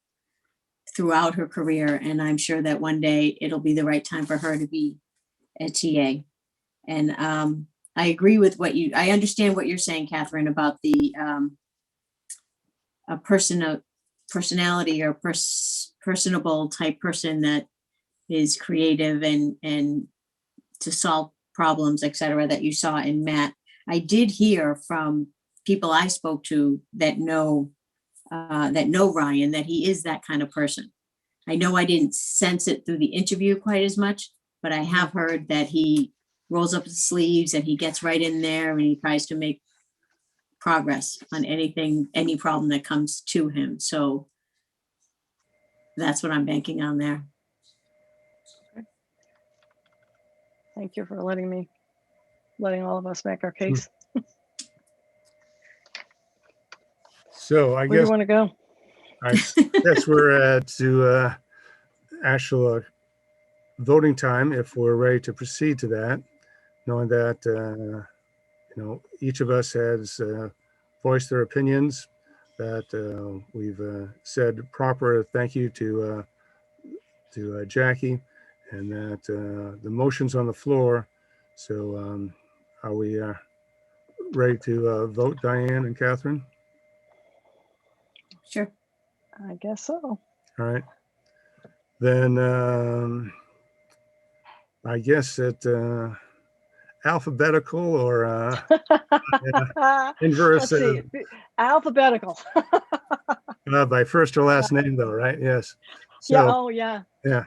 throughout her career. And I'm sure that one day it'll be the right time for her to be a TA. And I agree with I understand what you're saying, Catherine, about the personality or personable type person that is creative and to solve problems, et cetera, that you saw in Matt. I did hear from people I spoke to that know Ryan, that he is that kind of person. I know I didn't sense it through the interview quite as much, but I have heard that he rolls up his sleeves and he gets right in there and he tries to make progress on anything, any problem that comes to him. So that's what I'm banking on there. Thank you for letting all of us make our case. So I Where do you guess want to go? I guess we're to actual voting time if we're ready to proceed to that, knowing that each of us has voiced their opinions, that we've said proper thank you to Jackie, and that the motion's on the floor. So are we ready to vote, Diane and Catherine? Sure. I guess so. All right. Then I guess it alphabetical or inverse. Let's see. Alphabetical. By first or last name, though, right? Yes. So, Yeah. Oh, yeah. Yeah.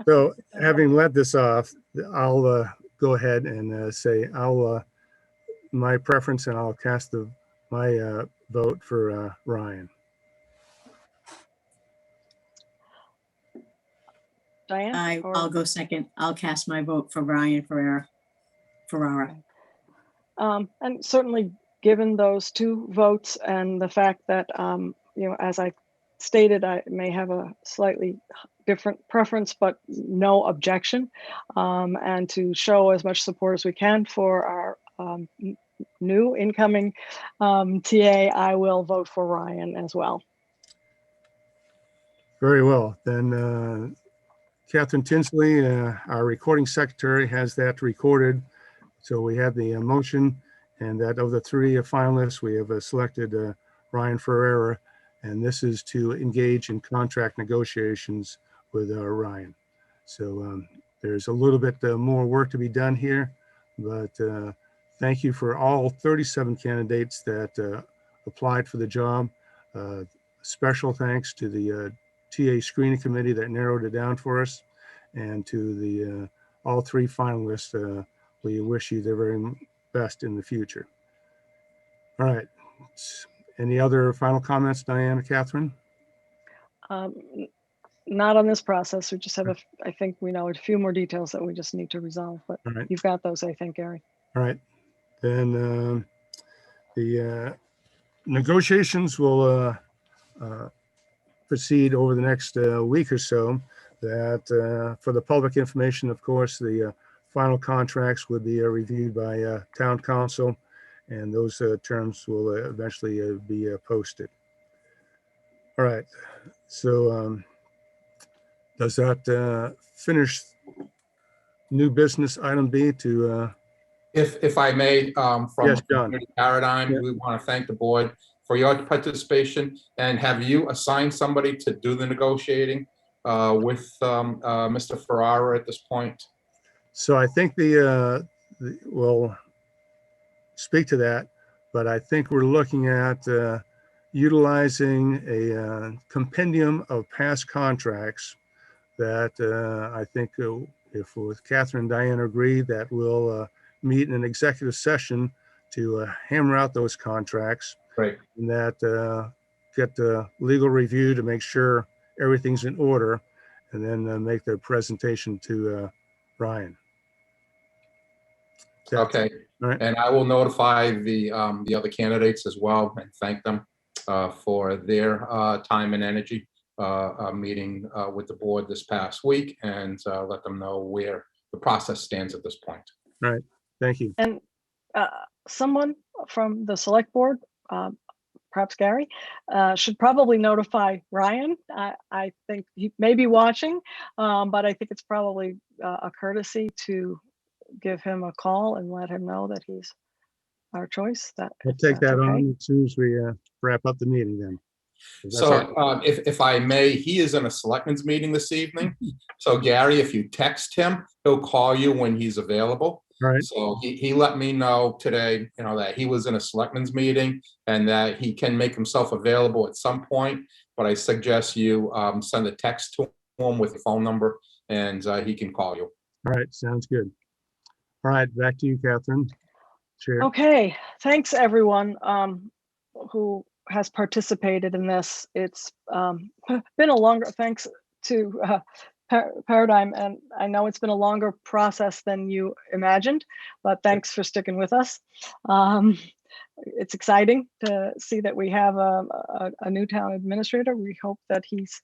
So having led this off, I'll go ahead and say my preference, and I'll cast my vote for Ryan. Diane? I'll go second. I'll cast my vote for Ryan Ferrara. And certainly, given those two votes and the fact that, as I stated, I may have a slightly different preference, but no objection, and to show as much support as we can for our new incoming TA, I will vote for Ryan as well. Very well. Then Catherine Tinsley, our recording secretary, has that recorded. So we have the motion, and that of the three finalists, we have selected Ryan Ferrara, and this is to engage in contract negotiations with Ryan. So there's a little bit more work to be done here, but thank you for all 37 candidates that applied for the job. Special thanks to the TA screening committee that narrowed it down for us, and to the all three finalists. We wish you the very best in the future. All right. Any other final comments, Diane or Catherine? Not on this process. We just have I think we know a few more details that we just need to resolve, but All right. You've got those, I think, Gary. All right. Then the negotiations will proceed over the next week or so. That for the public information, of course, the final contracts would be reviewed by town council, and those terms will eventually be posted. All right. So does that finish new business item B to? If I may, from Yes, John. Community Paradigm, Yeah. we want to thank the board for your participation. And have you assigned somebody to do the negotiating with Mr. Ferrara at this point? So I think we'll speak to that, but I think we're looking at utilizing a compendium of past contracts that I think if with Catherine and Diane agree that we'll meet in an executive session to hammer out those contracts. Right. And that get the legal review to make sure everything's in order, and then make the presentation to Ryan. Okay. Right. And I will notify the other candidates as well and thank them for their time and energy meeting with the board this past week, and let them know where the process stands at this point. Right. Thank you. And someone from the select board, perhaps Gary, should probably notify Ryan. I think he may be watching, but I think it's probably a courtesy to give him a call and let him know that he's our choice. We'll take that on as soon as we wrap up the meeting then. So if I may, he is in a selectmen's meeting this evening. So Gary, if you text him, he'll call you when he's available. Right. So he let me know today, that he was in a selectmen's meeting and that he can make himself available at some point. But I suggest you send a text to him with your phone number and he can call you. All right, sounds good. All right, back to you, Catherine. Chair. Okay, thanks everyone who has participated in this. It's been a longer, thanks to Paradigm, and I know it's been a longer process than you imagined, but thanks for sticking with us. It's exciting to see that we have a new town administrator. We hope that he's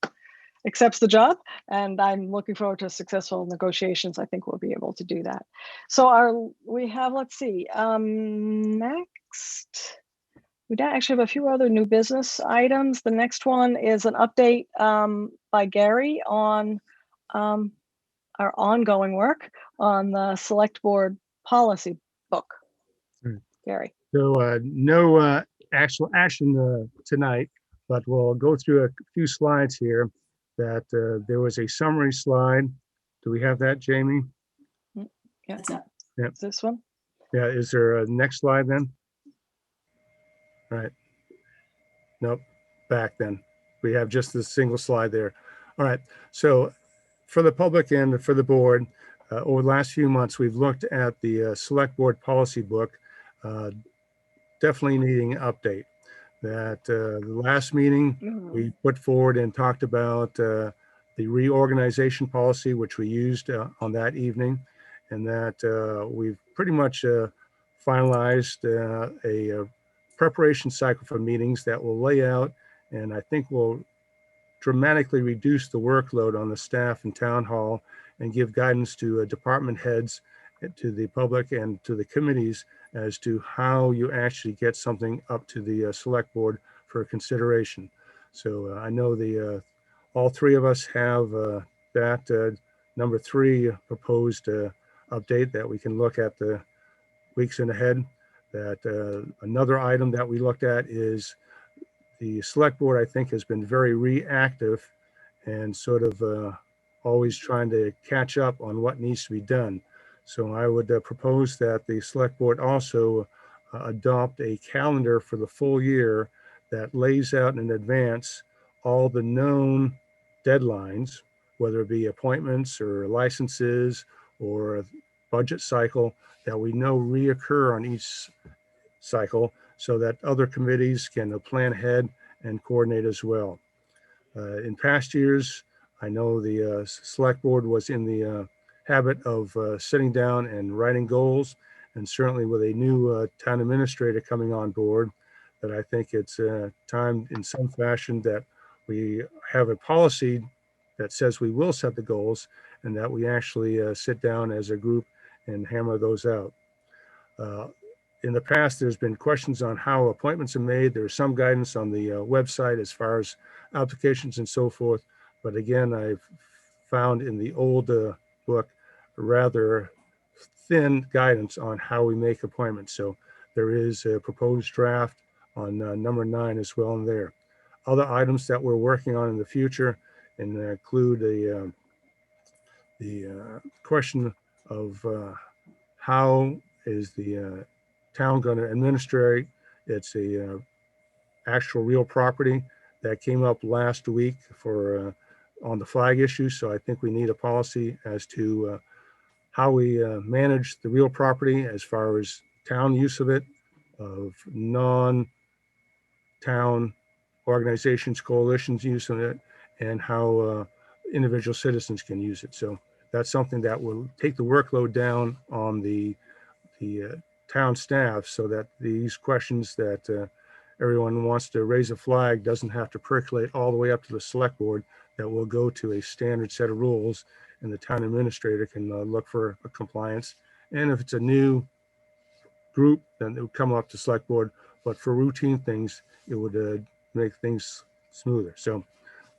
accepts the job, and I'm looking forward to successful negotiations. I think we'll be able to do that. So we have, let's see, next, we actually have a few other new business items. The next one is an update by Gary on our ongoing work on the select board policy book. Gary. So no actual action tonight, but we'll go through a few slides here. That there was a summary slide. Do we have that, Jamie? Yeah. Yep. Is this one? Yeah. Is there a next slide then? All right. Nope. Back then. We have just the single slide there. All right. So for the public and for the board, over the last few months, we've looked at the select board policy book, definitely needing an update. That the last meeting we put forward and talked about the reorganization policy, which we used on that evening, and that we've pretty much finalized a preparation cycle for meetings that will lay out, and I think will dramatically reduce the workload on the staff in town hall and give guidance to department heads, to the public and to the committees as to how you actually get something up to the select board for consideration. So I know all three of us have that number 3 proposed update that we can look at the weeks in ahead. That another item that we looked at is the select board, I think, has been very reactive and sort of always trying to catch up on what needs to be done. So I would propose that the select board also adopt a calendar for the full year that lays out in advance all the known deadlines, whether it be appointments or licenses or a budget cycle that we know reoccur on each cycle, so that other committees can plan ahead and coordinate as well. In past years, I know the select board was in the habit of sitting down and writing goals, and certainly with a new town administrator coming on board, that I think it's time in some fashion that we have a policy that says we will set the goals and that we actually sit down as a group and hammer those out. In the past, there's been questions on how appointments are made. There's some guidance on the website as far as applications and so forth. But again, I've found in the old book rather thin guidance on how we make appointments. So there is a proposed draft on number 9 as well in there. Other items that we're working on in the future and include the question of how is the town going to administrate its actual real property that came up last week for on the flag issue. So I think we need a policy as to how we manage the real property as far as town use of it, of non-town organizations, coalitions use of it, and how individual citizens can use it. So that's something that will take the workload down on the town staff, so that these questions that everyone wants to raise a flag doesn't have to percolate all the way up to the select board, that will go to a standard set of rules, and the town administrator can look for a compliance. And if it's a new group, then it would come up to select board, but for routine things, it would make things smoother. So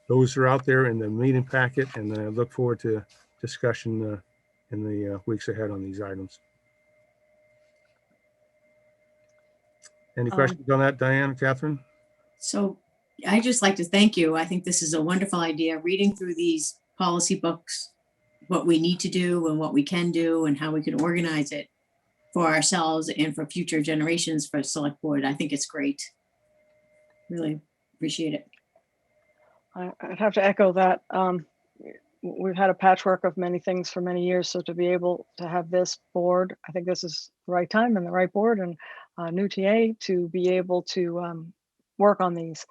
those are out there in the meeting packet, and I look forward to discussion in the weeks ahead on these items. Any questions on that, Diane, Catherine? So I just like to thank you. I think this is a wonderful idea. Reading through these policy books, what we need to do and what we can do and how we can organize it for ourselves and for future generations for select board. I think it's great. Really appreciate it. I'd have to echo that. We've had a patchwork of many things for many years. So to be able to have this board, I think this is the right time and the right board and new TA to be able to work on these.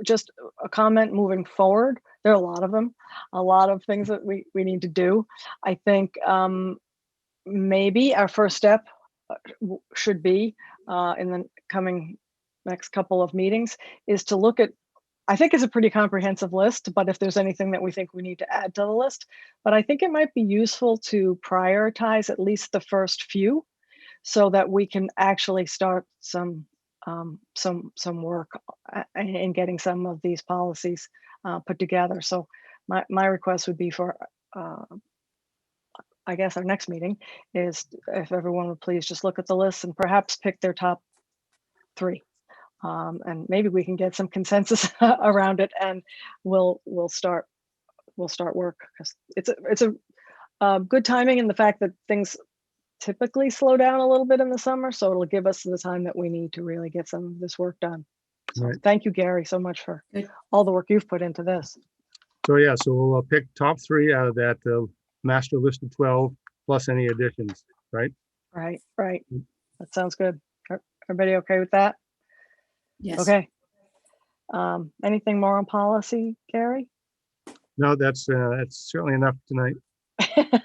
Just a comment moving forward. There are a lot of them, a lot of things that we need to do. I think maybe our first step should be in the coming next couple of meetings is to look at, I think it's a pretty comprehensive list, but if there's anything that we think we need to add to the list, but I think it might be useful to prioritize at least the first few so that we can actually start some work in getting some of these policies put together. So my request would be for, I guess our next meeting is if everyone would please just look at the list and perhaps pick their top 3. And maybe we can get some consensus around it, and we'll start work, because it's a good timing in the fact that things typically slow down a little bit in the summer, so it'll give us the time that we need to really get some of this work done. So Right. Thank you, Gary, so much for Good. all the work you've put into this. So yeah, so we'll pick top 3 out of that master list of 12 plus any additions, right? Right. That sounds good. Everybody okay with that? Yes. Okay. Anything more on policy, Gary? No, that's certainly enough tonight.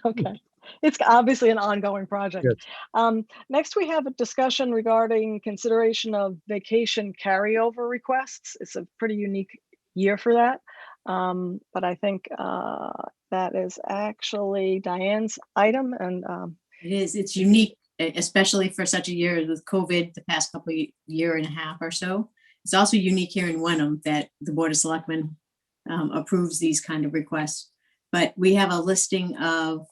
Okay. It's obviously an ongoing project. Yes. Next, we have a discussion regarding consideration of vacation carryover requests. It's a pretty unique year for that. But I think that is actually Diane's item. And It is. It's unique, especially for such a year with COVID, the past couple of year and a half or so. It's also unique here in Wenham that the Board of Selectmen approves these kind of requests. But we have a listing of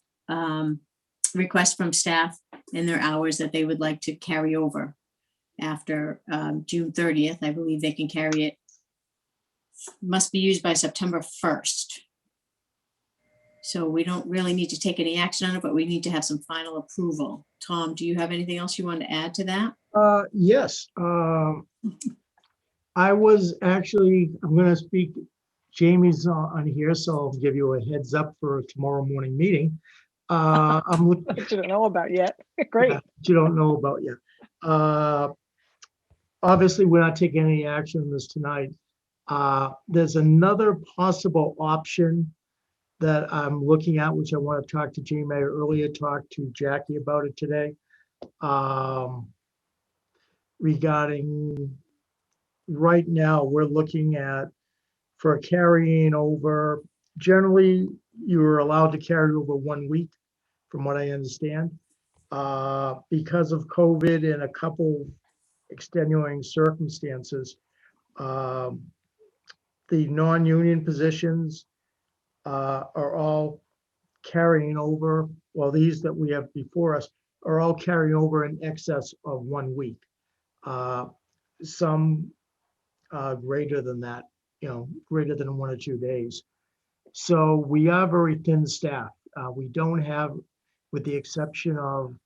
requests from staff and their hours that they would like to carry over after June 30th. I believe they can carry it. Must be used by September 1st. So we don't really need to take any action on it, but we need to have some final approval. Tom, do you have anything else you want to add to that? Yes. I was actually, I'm going to speak, Jamie's on here, so I'll give you a heads up for a tomorrow morning meeting. I'm looking. you didn't know about yet. Great. You don't know about yet. Obviously, we're not taking any action on this tonight. There's another possible option that I'm looking at, which I want to talk to Jamie. I earlier talked to Jackie about it today. Regarding right now, we're looking at for carrying over, generally you're allowed to carry over 1 week, from what I understand. Because of COVID and a couple extenuating circumstances, the non-union positions are all carrying over, well, these that we have before us are all carrying over in excess of 1 week. Some greater than that, greater than 1 or 2 days. So we are very thin staffed. We don't have, with the exception of,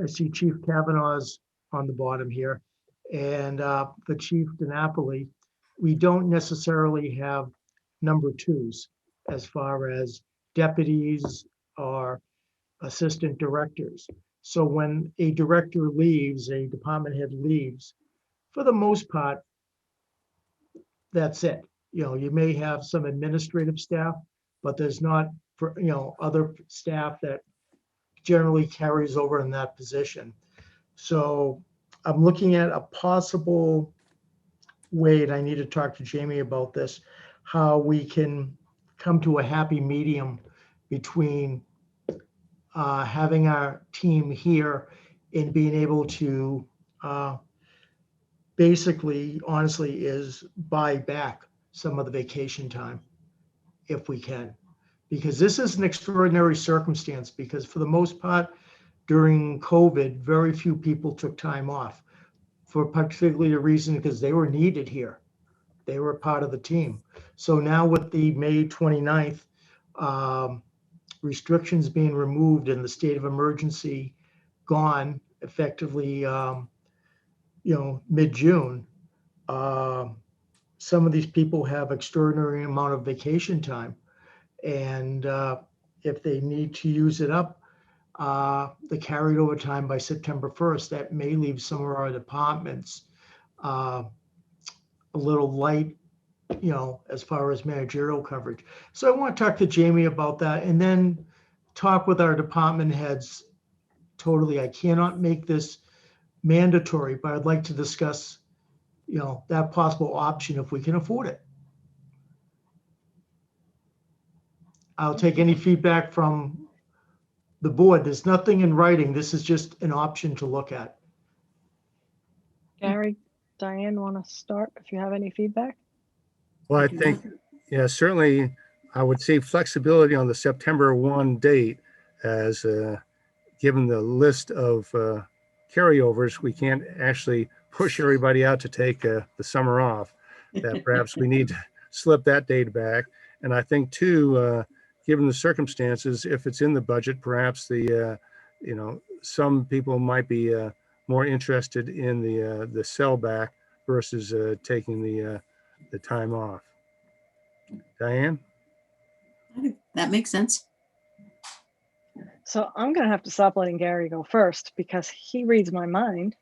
I see Chief Kavanaugh's on the bottom here, and the Chief DiNapoli, we don't necessarily have number 2s as far as deputies or assistant directors. So when a director leaves, a department head leaves, for the most part, that's it. You may have some administrative staff, but there's not, other staff that generally carries over in that position. So I'm looking at a possible way, and I need to talk to Jamie about this, how we can come to a happy medium between having our team here and being able to basically, honestly, is buy back some of the vacation time if we can. Because this is an extraordinary circumstance, because for the most part, during COVID, very few people took time off for particularly a reason because they were needed here. They were part of the team. So now with the May 29th restrictions being removed and the state of emergency gone effectively, mid-June, some of these people have extraordinary amount of vacation time. And if they need to use it up, the carried over time by September 1st, that may leave some of our departments a little light, as far as managerial coverage. So I want to talk to Jamie about that and then talk with our department heads. Totally, I cannot make this mandatory, but I'd like to discuss, that possible option if we can afford it. I'll take any feedback from the board. There's nothing in writing. This is just an option to look at. Gary, Diane, want to start if you have any feedback? Well, I think, yeah, certainly I would say flexibility on the September 1 date, as given the list of carryovers, we can't actually push everybody out to take the summer off. That perhaps we need to slip that date back. And I think too, given the circumstances, if it's in the budget, perhaps some people might be more interested in the sellback versus taking the time off. Diane? That makes sense. So I'm going to have to stop letting Gary go first because he reads my mind.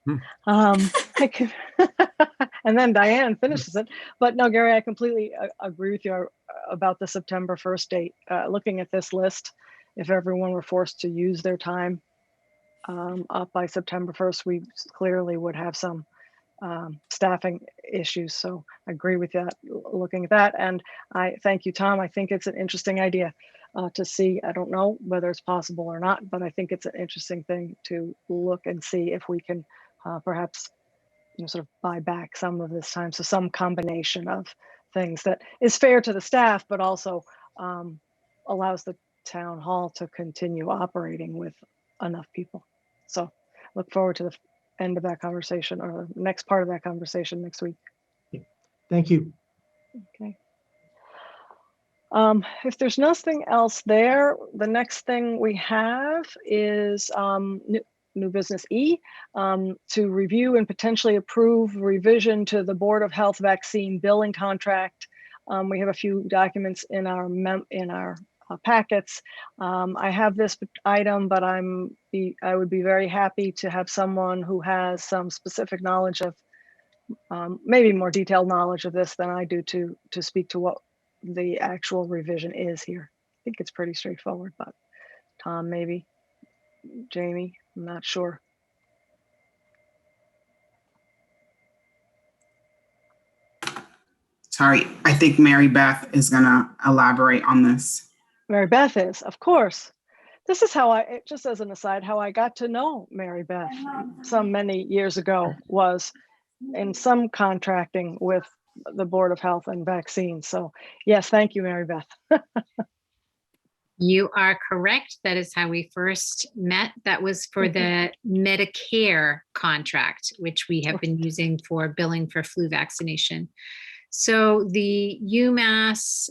And then Diane finishes it. But no, Gary, I completely agree with you about the September 1st date. Looking at this list, if everyone were forced to use their time up by September 1st, we clearly would have some staffing issues. So I agree with that, looking at that. And I thank you, Tom. I think it's an interesting idea to see. I don't know whether it's possible or not, but I think it's an interesting thing to look and see if we can perhaps sort of buy back some of this time. So some combination of things that is fair to the staff, but also allows the town hall to continue operating with enough people. So look forward to the end of that conversation or the next part of that conversation next week. Thank you. Okay. If there's nothing else there, the next thing we have is new business E, to review and potentially approve revision to the Board of Health vaccine billing contract. We have a few documents in our packets. I have this item, but I would be very happy to have someone who has some specific knowledge of, maybe more detailed knowledge of this than I do to speak to what the actual revision is here. I think it's pretty straightforward, but Tom, maybe, Jamie, I'm not sure. Sorry, I think Mary Beth is gonna elaborate on this. Mary Beth is, of course. This is how just as an aside, how I got to know Mary Beth some many years ago was in some contracting with the Board of Health and vaccines. So yes, thank you, Mary Beth. You are correct. That is how we first met. That was for the Medicare contract, which we have been using for billing for flu vaccination. So the UMass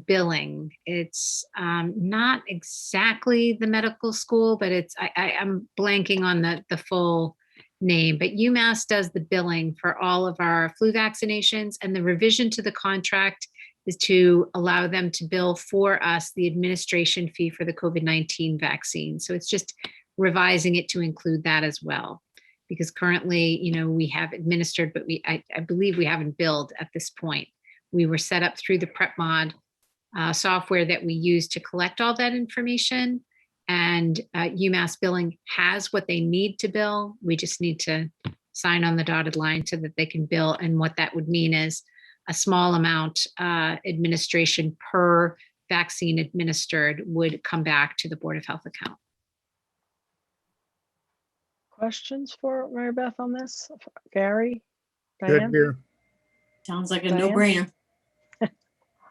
billing, it's not exactly the medical school, but it's, I'm blanking on the full name, but UMass does the billing for all of our flu vaccinations, and the revision to the contract is to allow them to bill for us the administration fee for the COVID-19 vaccine. So it's just revising it to include that as well. Because currently, we have administered, but I believe we haven't billed at this point. We were set up through the PrepMod software that we use to collect all that information. And UMass Billing has what they need to bill. We just need to sign on the dotted line so that they can bill. And what that would mean is a small amount administration per vaccine administered would come back to the Board of Health account. Questions for Mary Beth on this? Gary? Good Diane? here. Sounds like a Diane? no-brainer.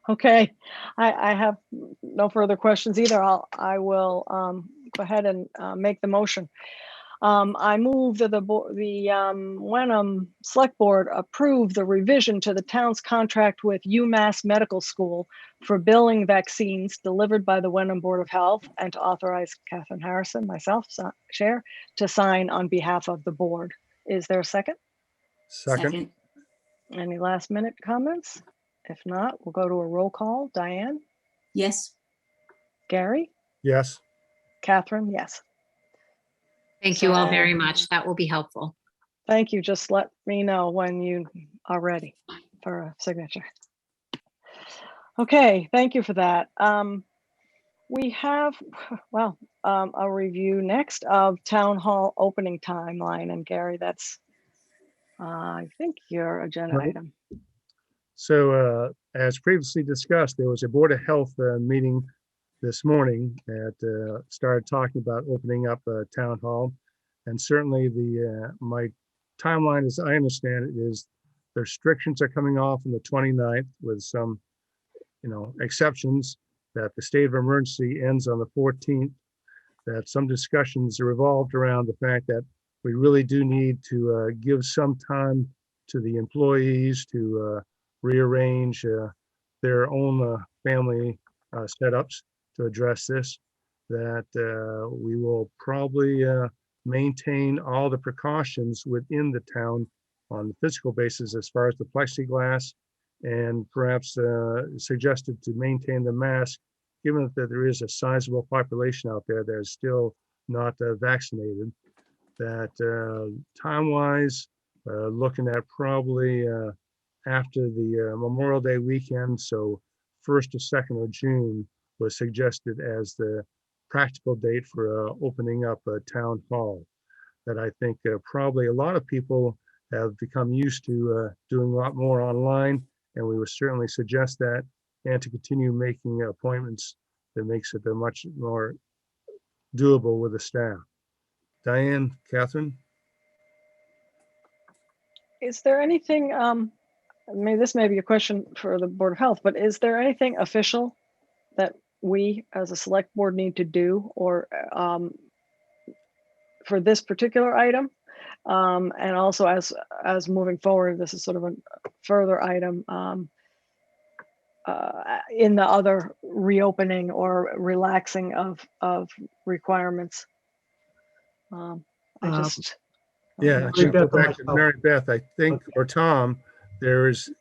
Okay, I have no further questions either. I will go ahead and make the motion. I move that the Wenham Select Board approve the revision to the town's contract with UMass Medical School for billing vaccines delivered by the Wenham Board of Health, and to authorize Catherine Harrison, myself, Chair, to sign on behalf of the board. Is there a second? Second. Any last minute comments? If not, we'll go to a roll call. Diane? Yes. Gary? Yes. Catherine? Yes. Thank you all So- very much. That will be helpful. Thank you. Just let me know when you are ready for a signature. Okay, thank you for that. We have, well, a review next of town hall opening timeline. And Gary, that's, I think, your agenda Right. item. So as previously discussed, there was a Board of Health meeting this morning that started talking about opening up a town hall. And certainly my timeline, as I understand it, is the restrictions are coming off on the 29th with some, exceptions, that the state of emergency ends on the 14th, that some discussions revolved around the fact that we really do need to give some time to the employees to rearrange their own family setups to address this, that we will probably maintain all the precautions within the town on the physical basis as far as the plexiglass, and perhaps suggested to maintain the mask, given that there is a sizable population out there that is still not vaccinated. That time-wise, looking at probably after the Memorial Day weekend, so 1st or 2nd of June was suggested as the practical date for opening up a town hall. That I think probably a lot of people have become used to doing a lot more online, and we would certainly suggest that, and to continue making appointments that makes it much more doable with the staff. Diane, Catherine? Is there anything, this may be a question for the Board of Health, but is there anything official that we as a select board need to do, or for this particular item? And also as moving forward, this is sort of a further item in the other reopening or relaxing of requirements. Yeah, I should go back to Mary Beth, I think, or Tom,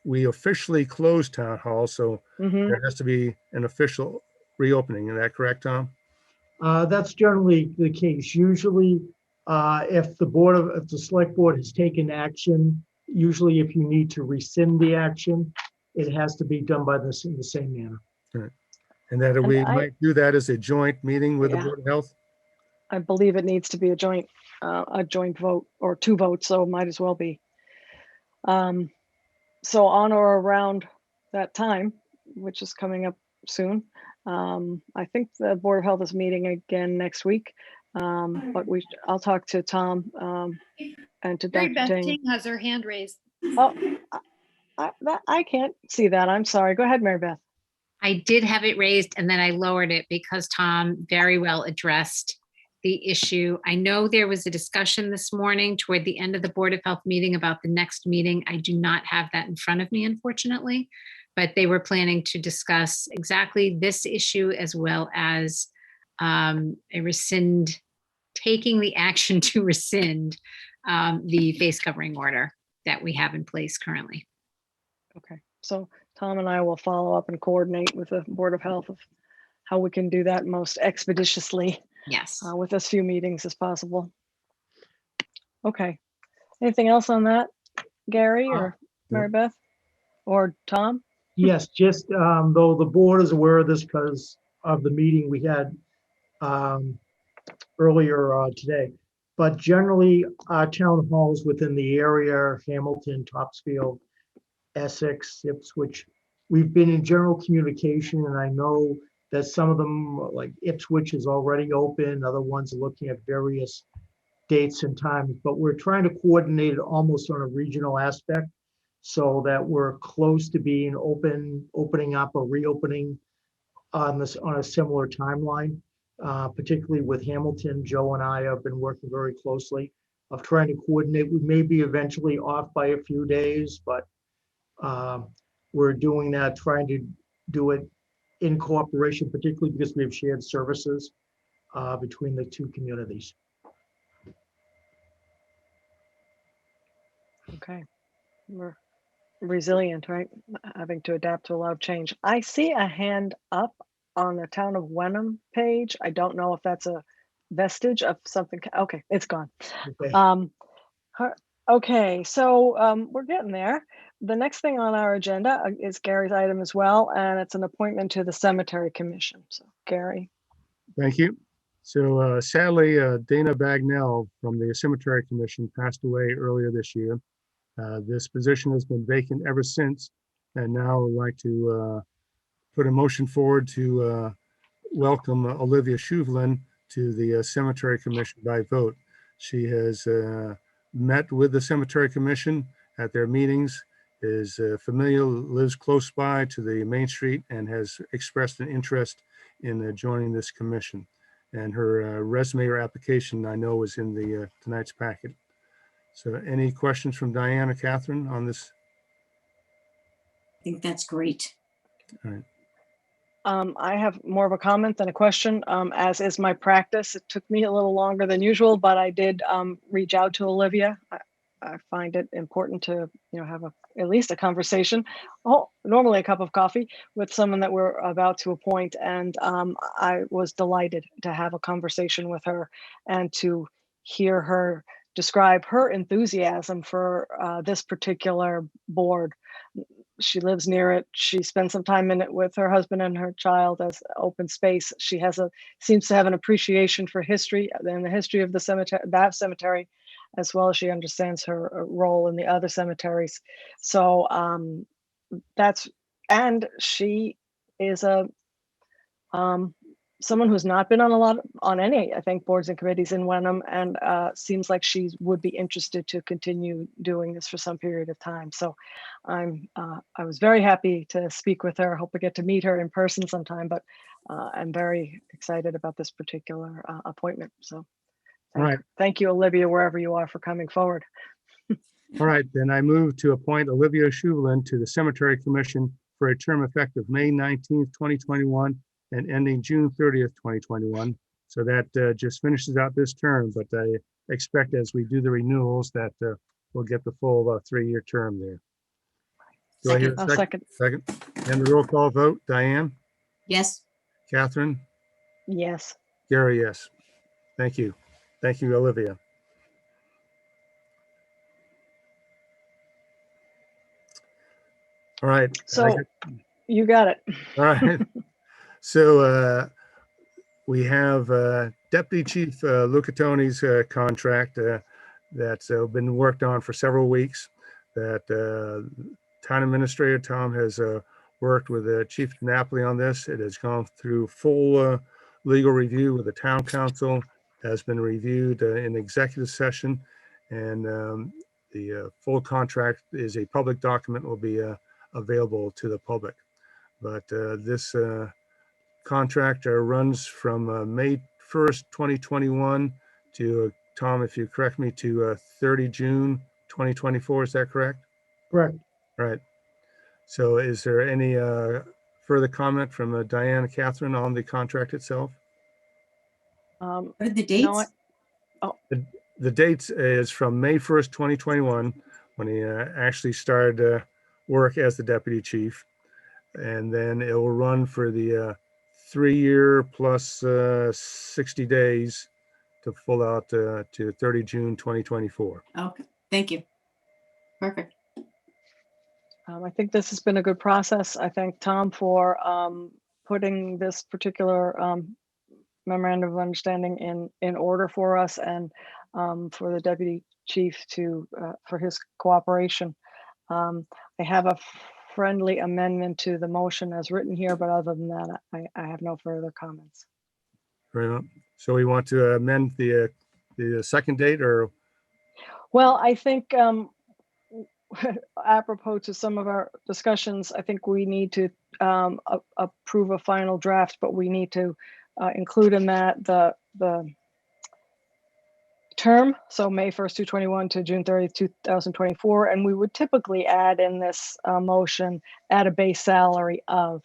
we officially closed town hall, so there has to be an official reopening. Is that correct, Tom? That's generally the case. Usually, if the select board has taken action, usually if you need to rescind the action, it has to be done by in the same manner. Right. And that we might do that as a joint meeting with the Yeah. Board of Health? I believe it needs to be a joint vote or 2 votes, so it might as well be. So on or around that time, which is coming up soon, I think the Board of Health is meeting again next week, but I'll talk to Tom and to Mary Dr. Beth Ting. Ting has her hand raised. Oh, I can't see that. I'm sorry. Go ahead, Mary Beth. I did have it raised and then I lowered it because Tom very well addressed the issue. I know there was a discussion this morning toward the end of the Board of Health meeting about the next meeting. I do not have that in front of me, unfortunately, but they were planning to discuss exactly this issue as well as taking the action to rescind the face covering order that we have in place currently. Okay, so Tom and I will follow up and coordinate with the Board of Health of how we can do that most expeditiously. Yes. With as few meetings as possible. Okay. Anything else on that, Gary or Mary Beth or Tom? Yes, just though the board is aware of this because of the meeting we had earlier today. But generally, town halls within the area, Hamilton, Topsfield, Essex, Ipswich, we've been in general communication, and I know that some of them, like Ipswich, is already open. Other ones are looking at various dates and times, but we're trying to coordinate it almost on a regional aspect so that we're close to being opening up or reopening on a similar timeline. particularly with Hamilton. Joe and I have been working very closely of trying to coordinate. We may be eventually off by a few days, but we're doing that, trying to do it in cooperation, particularly because we have shared services between the two communities. Okay. We're resilient, right? Having to adapt to a lot of change. I see a hand up on the Town of Wenham page. I don't know if that's a vestige of something. Okay, it's gone. Okay. Okay, so we're getting there. The next thing on our agenda is Gary's item as well, and it's an appointment to the Cemetery Commission. So Gary. Thank you. So sadly, Dana Bagnell from the Cemetery Commission passed away earlier this year. This position has been vacant ever since, and now I'd like to put a motion forward to welcome Olivia Shuvlin to the Cemetery Commission by vote. She has met with the Cemetery Commission at their meetings, is familiar, lives close by to the Main Street, and has expressed an interest in joining this commission. And her resume or application, I know, is in the tonight's packet. So any questions from Diane or Catherine on this? I think that's great. All right. I have more of a comment than a question, as is my practice. It took me a little longer than usual, but I did reach out to Olivia. I find it important to, have at least a conversation, normally a cup of coffee, with someone that we're about to appoint. And I was delighted to have a conversation with her and to hear her describe her enthusiasm for this particular board. She lives near it. She spends some time in it with her husband and her child as open space. She seems to have an appreciation for history and the history of the cemetery, that cemetery, as well as she understands her role in the other cemeteries. So and she is someone who's not been on any, I think, boards and committees in Wenham, and seems like she would be interested to continue doing this for some period of time. So I was very happy to speak with her. I hope I get to meet her in person sometime, but I'm very excited about this particular appointment. So thank you, Olivia, wherever you are, for coming forward. All right, then I move to appoint Olivia Shuvlin to the Cemetery Commission for a term effective May 19th, 2021 and ending June 30th, 2021. So that just finishes out this term, but I expect as we do the renewals that we'll get the full 3-year term there. Do I hear a second? Second. And the roll call vote, Diane? Yes. Catherine? Yes. Gary, yes. Thank you. Thank you, Olivia. All right. So you got it. All right. So we have Deputy Chief Lucatoni's contract that's been worked on for several weeks. That Town Administrator Tom has worked with Chief Napoli on this. It has gone through full legal review with the Town Council, has been reviewed in executive session, and the full contract is a public document, will be available to the public. But this contract runs from May 1st, 2021 to, Tom, if you correct me, to 30 June 2024. Is that correct? Correct. Right. So is there any further comment from Diane and Catherine on the contract itself? What are the dates? The dates is from May 1st, 2021, when he actually started work as the deputy chief. And then it will run for the 3-year plus 60 days to full out to 30 June 2024. Okay, thank you. Perfect. I think this has been a good process. I thank Tom for putting this particular memorandum of understanding in order for us, and for the deputy chief for his cooperation. I have a friendly amendment to the motion as written here, but other than that, I have no further comments. Very well. So we want to amend the second date, or? Well, I think apropos to some of our discussions, I think we need to approve a final draft, but we need to include in that the term, so May 1st, 2021 to June 30th, 2024. And we would typically add in this motion, add a base salary of,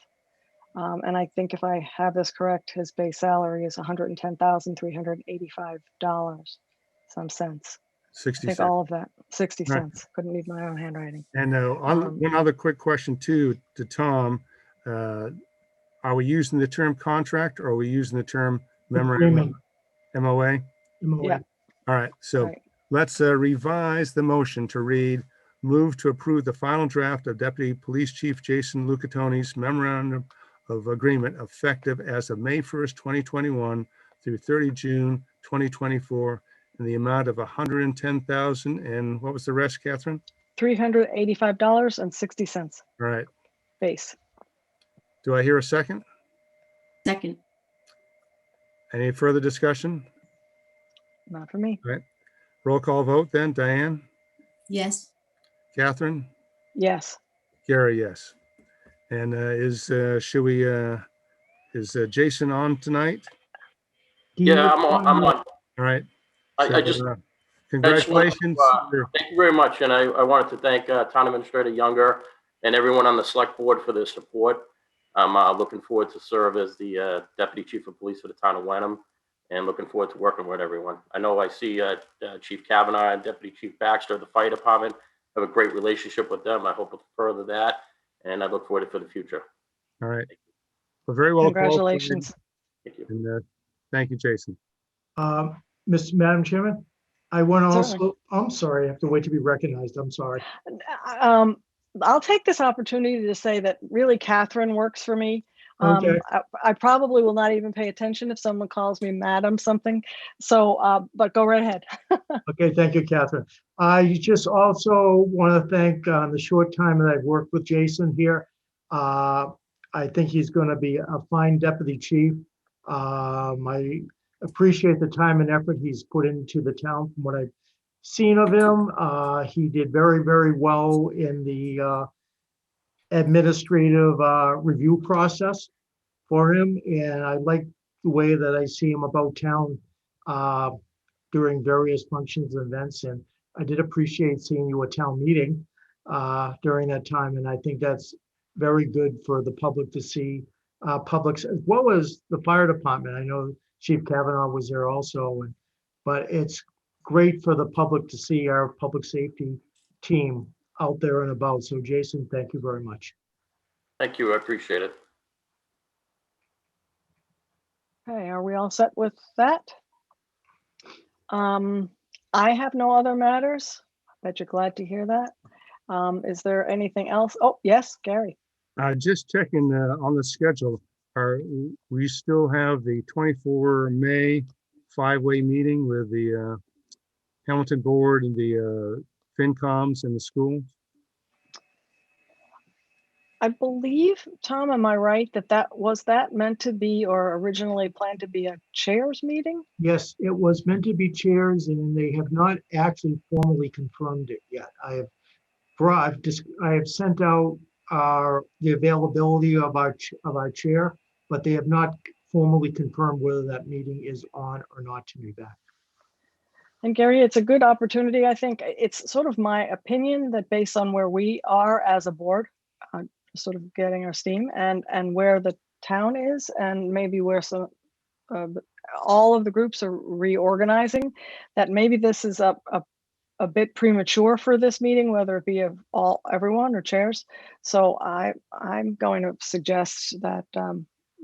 and I think if I have this correct, his base salary is $110,385, some cents. I 60 think cents. all of that, 60 Right. cents. Couldn't read my own handwriting. And one other quick question too, to Tom. Are we using the term contract or are we using the term memorandum, MOA? Yeah. All right, so Right. let's revise the motion to read, move to approve the final draft of Deputy Police Chief Jason Lucatoni's memorandum of agreement effective as of May 1st, 2021 through 30 June, 2024 in the amount of $110,000 and what was the rest, Catherine? $385.60 All right, base. do I hear a second? Second. Any further discussion? Not for me. All right, roll call vote then. Diane, Yes. Catherine, Yes. Gary, yes. And is Jason on tonight? Yeah, I'm on. All right. I just So, wanted congratulations. to, thank you very much. And I wanted to thank Town Administrator Younger and everyone on the select board for their support. I'm looking forward to serve as the Deputy Chief of Police for the town of Wenham and looking forward to working with everyone. I know I see Chief Kavanaugh and Deputy Chief Baxter of the Fire Department. I have a great relationship with them. I hope to further that. And I look forward to it for the future. All right. Well, very well. Congratulations. Thank you. And thank you, Jason. Madam Chairman, I want to Certainly. also, I'm sorry, I have to wait to be recognized. I'm sorry. I'll take this opportunity to say that really Catherine works for me. Okay. I probably will not even pay attention if someone calls me Madam something. So, but go right ahead. Okay, thank you, Catherine. I just also want to thank the short time that I've worked with Jason here. I think he's going to be a fine deputy chief. I appreciate the time and effort he's put into the town from what I've seen of him. He did very, very well in the administrative review process for him. And I like the way that I see him about town during various functions and events. And I did appreciate seeing you at town meeting during that time. And I think that's very good for the public to see, publics as well as the fire department. I know Chief Kavanaugh was there also, but it's great for the public to see our public safety team out there and about. So Jason, thank you very much. Thank you. I appreciate it. Okay, are we all set with that? I have no other matters. I bet you're glad to hear that. Is there anything else? Oh, yes, Gary. Just checking on the schedule. We still have the 24 May 5-way meeting with the Hamilton board and the FinComs and the school? I believe, Tom, am I right that was that meant to be or originally planned to be a chairs meeting? Yes, it was meant to be chairs and they have not actually formally confirmed it yet. I have sent out the availability of our chair, but they have not formally confirmed whether that meeting is on or not to be back. And Gary, it's a good opportunity. I think it's sort of my opinion that based on where we are as a board, sort of getting our steam and where the town is and maybe where some all of the groups are reorganizing, that maybe this is a bit premature for this meeting, whether it be of everyone or chairs. So I'm going to suggest that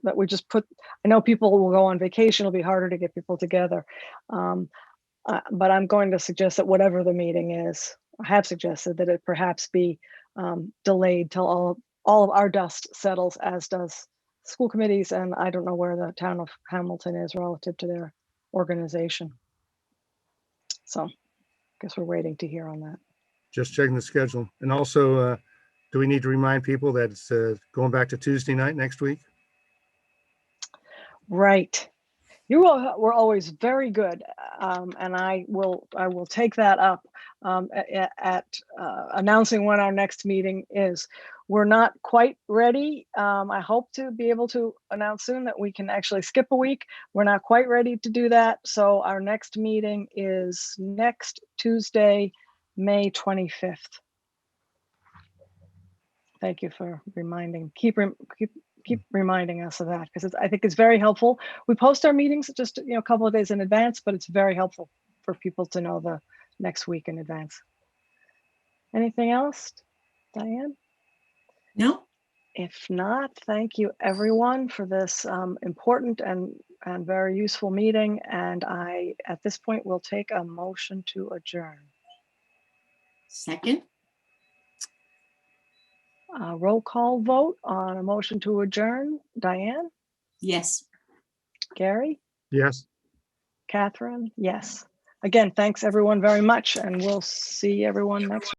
that we just put, I know people will go on vacation, it'll be harder to get people together. But I'm going to suggest that whatever the meeting is, I have suggested that it perhaps be delayed till all of our dust settles, as does school committees. And I don't know where the town of Hamilton is relative to their organization. So I guess we're waiting to hear on that. Just checking the schedule. And also, do we need to remind people that it's going back to Tuesday night next week? Right. You all were always very good, and I will take that up at announcing when our next meeting is. we're not quite ready. I hope to be able to announce soon that we can actually skip a week. We're not quite ready to do that. So our next meeting is next Tuesday, May 25th. Thank you for reminding, keep reminding us of that, because I think it's very helpful. We post our meetings just a couple of days in advance, but it's very helpful for people to know the next week in advance. Anything else, Diane? No? If not, thank you everyone for this important and very useful meeting. And I, at this point, will take a motion to adjourn. Second? Roll call vote on a motion to adjourn. Diane? Yes. Gary? Yes. Catherine? Yes. Again, thanks everyone very much, and we'll see everyone next